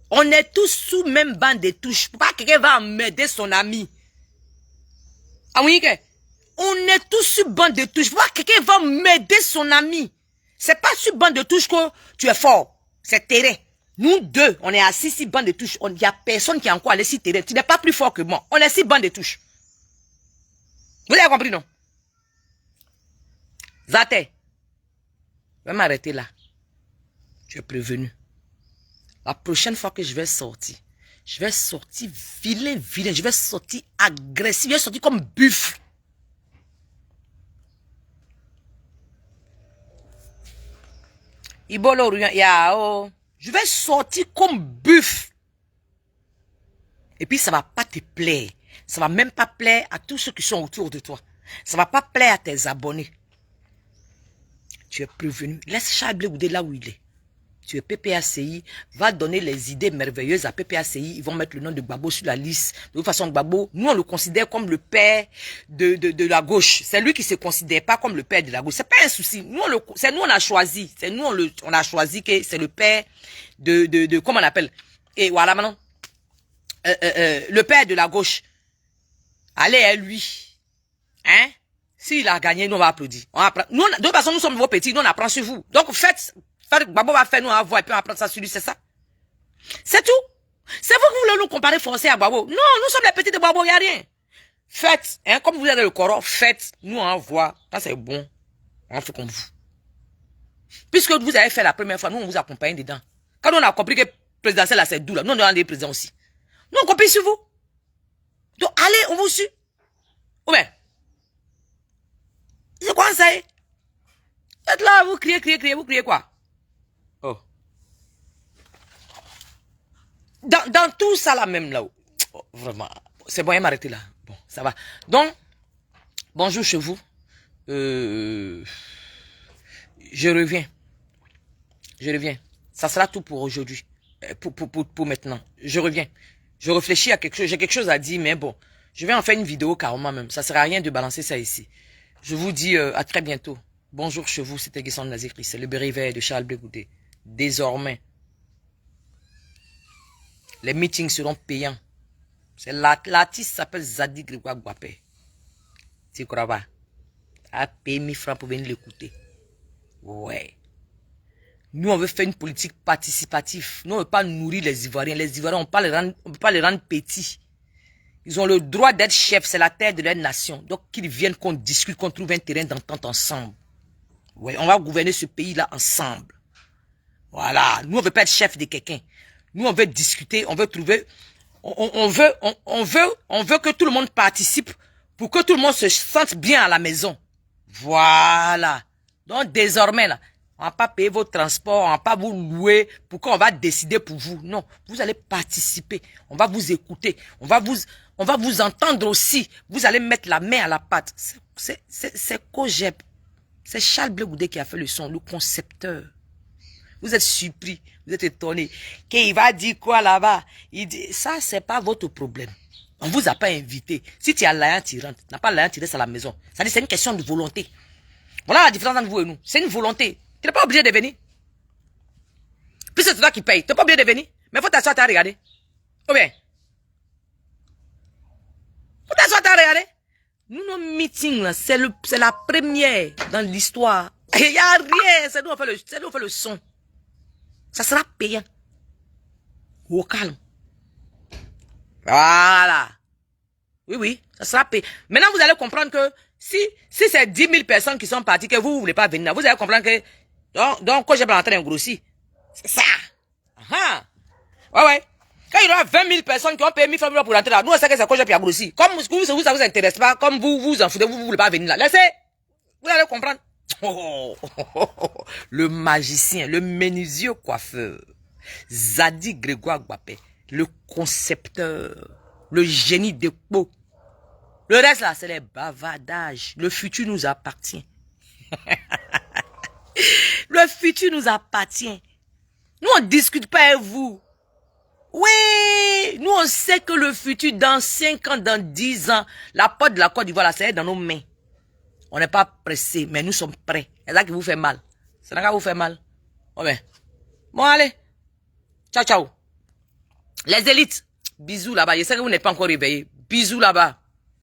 On est tous sous même banc de touche. Pourquoi quelqu'un va m'aider son ami? Ah oui, on est tous sur banc de touche. Pourquoi quelqu'un va m'aider son ami? C'est pas sur banc de touche que tu es fort. C'est terrain. Nous deux, on est assis 6 bancs de touche. Il n'y a personne qui est encore allé si terrain. Tu n'es pas plus fort que moi. On est 6 bancs de touche. Vous avez compris, non? Zate, je vais m'arrêter là. Tu es prévenu. La prochaine fois que je vais sortir vilain. Je vais sortir agressif. Je vais sortir comme buffle. Ibolo, yao. Je vais sortir comme buffle. Et puis ça va pas te plaire. Ça va même pas plaire à tous ceux qui sont autour de toi. Ça va pas plaire à tes abonnés. Tu es prévenu. Laisse Charles Blé Goudé là où il est. Tu es PPACI, va donner les idées merveilleuses à PPACI. Ils vont mettre le nom de Gbagbo sur la liste. De toute façon, Gbagbo, nous on le considère comme le père de la gauche. C'est lui qui se considère pas comme le père de la gauche. C'est pas un souci. C'est nous on a choisi. C'est nous on a choisi que c'est le père de comment on appelle. Et voilà maintenant. Le père de la gauche. Allez à lui. Hein? S'il a gagné, nous on va applaudir. On apprend. Nous, de toute façon, nous sommes vos petits, nous on apprend sur vous. Donc faites. Gbagbo va faire nous avoir et puis on va prendre ça sur lui, c'est ça? C'est tout. C'est vous qui voulez nous comparer forcé à Gbagbo. Non, nous sommes les petits de Gbagbo, il n'y a rien. Faites, hein, comme vous avez le corps, faites, nous on envoie. Quand c'est bon, on fait comme vous. Puisque vous avez fait la première fois, nous on vous accompagne dedans. Quand on a compris que le présidentiel là c'est doux, là, nous on est les présidents aussi. Nous on copie sur vous. Donc allez, on vous suit. Ou bien, c'est quoi ça? Vous êtes là, vous criez, vous criez quoi? Oh. Dans tout ça là même là-haut. Oh, vraiment. C'est bon, il m'arrêter là. Bon, ça va. Donc, bonjour chez vous. Je reviens. Ça sera tout pour aujourd'hui. Pour maintenant. Je reviens. Je réfléchis à quelque chose. J'ai quelque chose à dire, mais bon. Je vais en faire une vidéo carrément même. Ça sert à rien de balancer ça ici. Je vous dis à très bientôt. Bonjour chez vous, c'était Guessant Nazikri. C'est le béret vert de Charles Blé Goudé. Désormais, les meetings seront payants. L'artiste s'appelle Zadi Grégoire Guapé. Tu crois pas? A payé 1000 francs pour venir l'écouter. Ouais. Nous, on veut faire une politique participative. Nous, on ne veut pas nourrir les Ivoiriens. Les Ivoiriens, on ne peut pas les rendre petits. Ils ont le droit d'être chefs. C'est la terre de leur nation. Donc, qu'ils viennent, qu'on discute, qu'on trouve un terrain d'entente ensemble. Ouais, on va gouverner ce pays-là ensemble. Voilà. Nous, on veut pas être chef de quelqu'un. Nous, on veut discuter, on veut trouver, on veut que tout le monde participe pour que tout le monde se sente bien à la maison. Voilà. Donc, désormais, là, on va pas payer vos transports, on va pas vous louer pour qu'on va décider pour vous. Non. Vous allez participer. On va vous écouter. On va vous entendre aussi. Vous allez mettre la main à la pâte. C'est Kojeb. C'est Charles Blé Goudé qui a fait le son, le concepteur. Vous êtes surpris, vous êtes étonnés. Qu'il va dire quoi là-bas? Il dit, ça, c'est pas votre problème. On vous a pas invité. Si tu as l'ayant, tu rentres. Tu n'as pas l'ayant, tu restes à la maison. Ça dit, c'est une question de volonté. Voilà la différence entre vous et nous. C'est une volonté. Tu n'es pas obligé de venir. Puis c'est toi qui paye. Tu n'es pas obligé de venir. Mais il faut t'asseoir, t'as regardé. Ou bien? Faut t'asseoir, t'as regardé. Nous, nos meetings, là, c'est la première dans l'histoire. Il n'y a rien. C'est nous, on fait le son. Ça sera payant. Au calme. Voilà. Oui, ça sera payant. Maintenant, vous allez comprendre que si c'est 10 000 personnes qui sont parties, que vous ne voulez pas venir là, vous allez comprendre que, donc quand j'ai pas entré en grossi. C'est ça. Ouais. Quand il y aura 20 000 personnes qui ont payé 1000 francs pour rentrer là, nous, on sait que c'est quoi j'ai grossi. Comme vous, ça vous intéresse pas, comme vous en foutez, vous ne voulez pas venir là. Laissez. Vous allez comprendre. Le magicien, le menuisier coiffeur, Zadi Grégoire Guapé, le concepteur, le génie des pots. Le reste là, c'est les bavardages. Le futur nous appartient. Le futur nous appartient. Nous, on ne discute pas avec vous. Oui, nous, on sait que le futur, dans 5 ans, dans 10 ans, la porte de la Côte d'Ivoire, c'est dans nos mains. On n'est pas pressé, mais nous sommes prêts. C'est ça qui vous fait mal. C'est ça qui vous fait mal. Bon, allez. Ciao. Les élites. Bisous là-bas. Je sais que vous n'êtes pas encore réveillés. Bisous là-bas.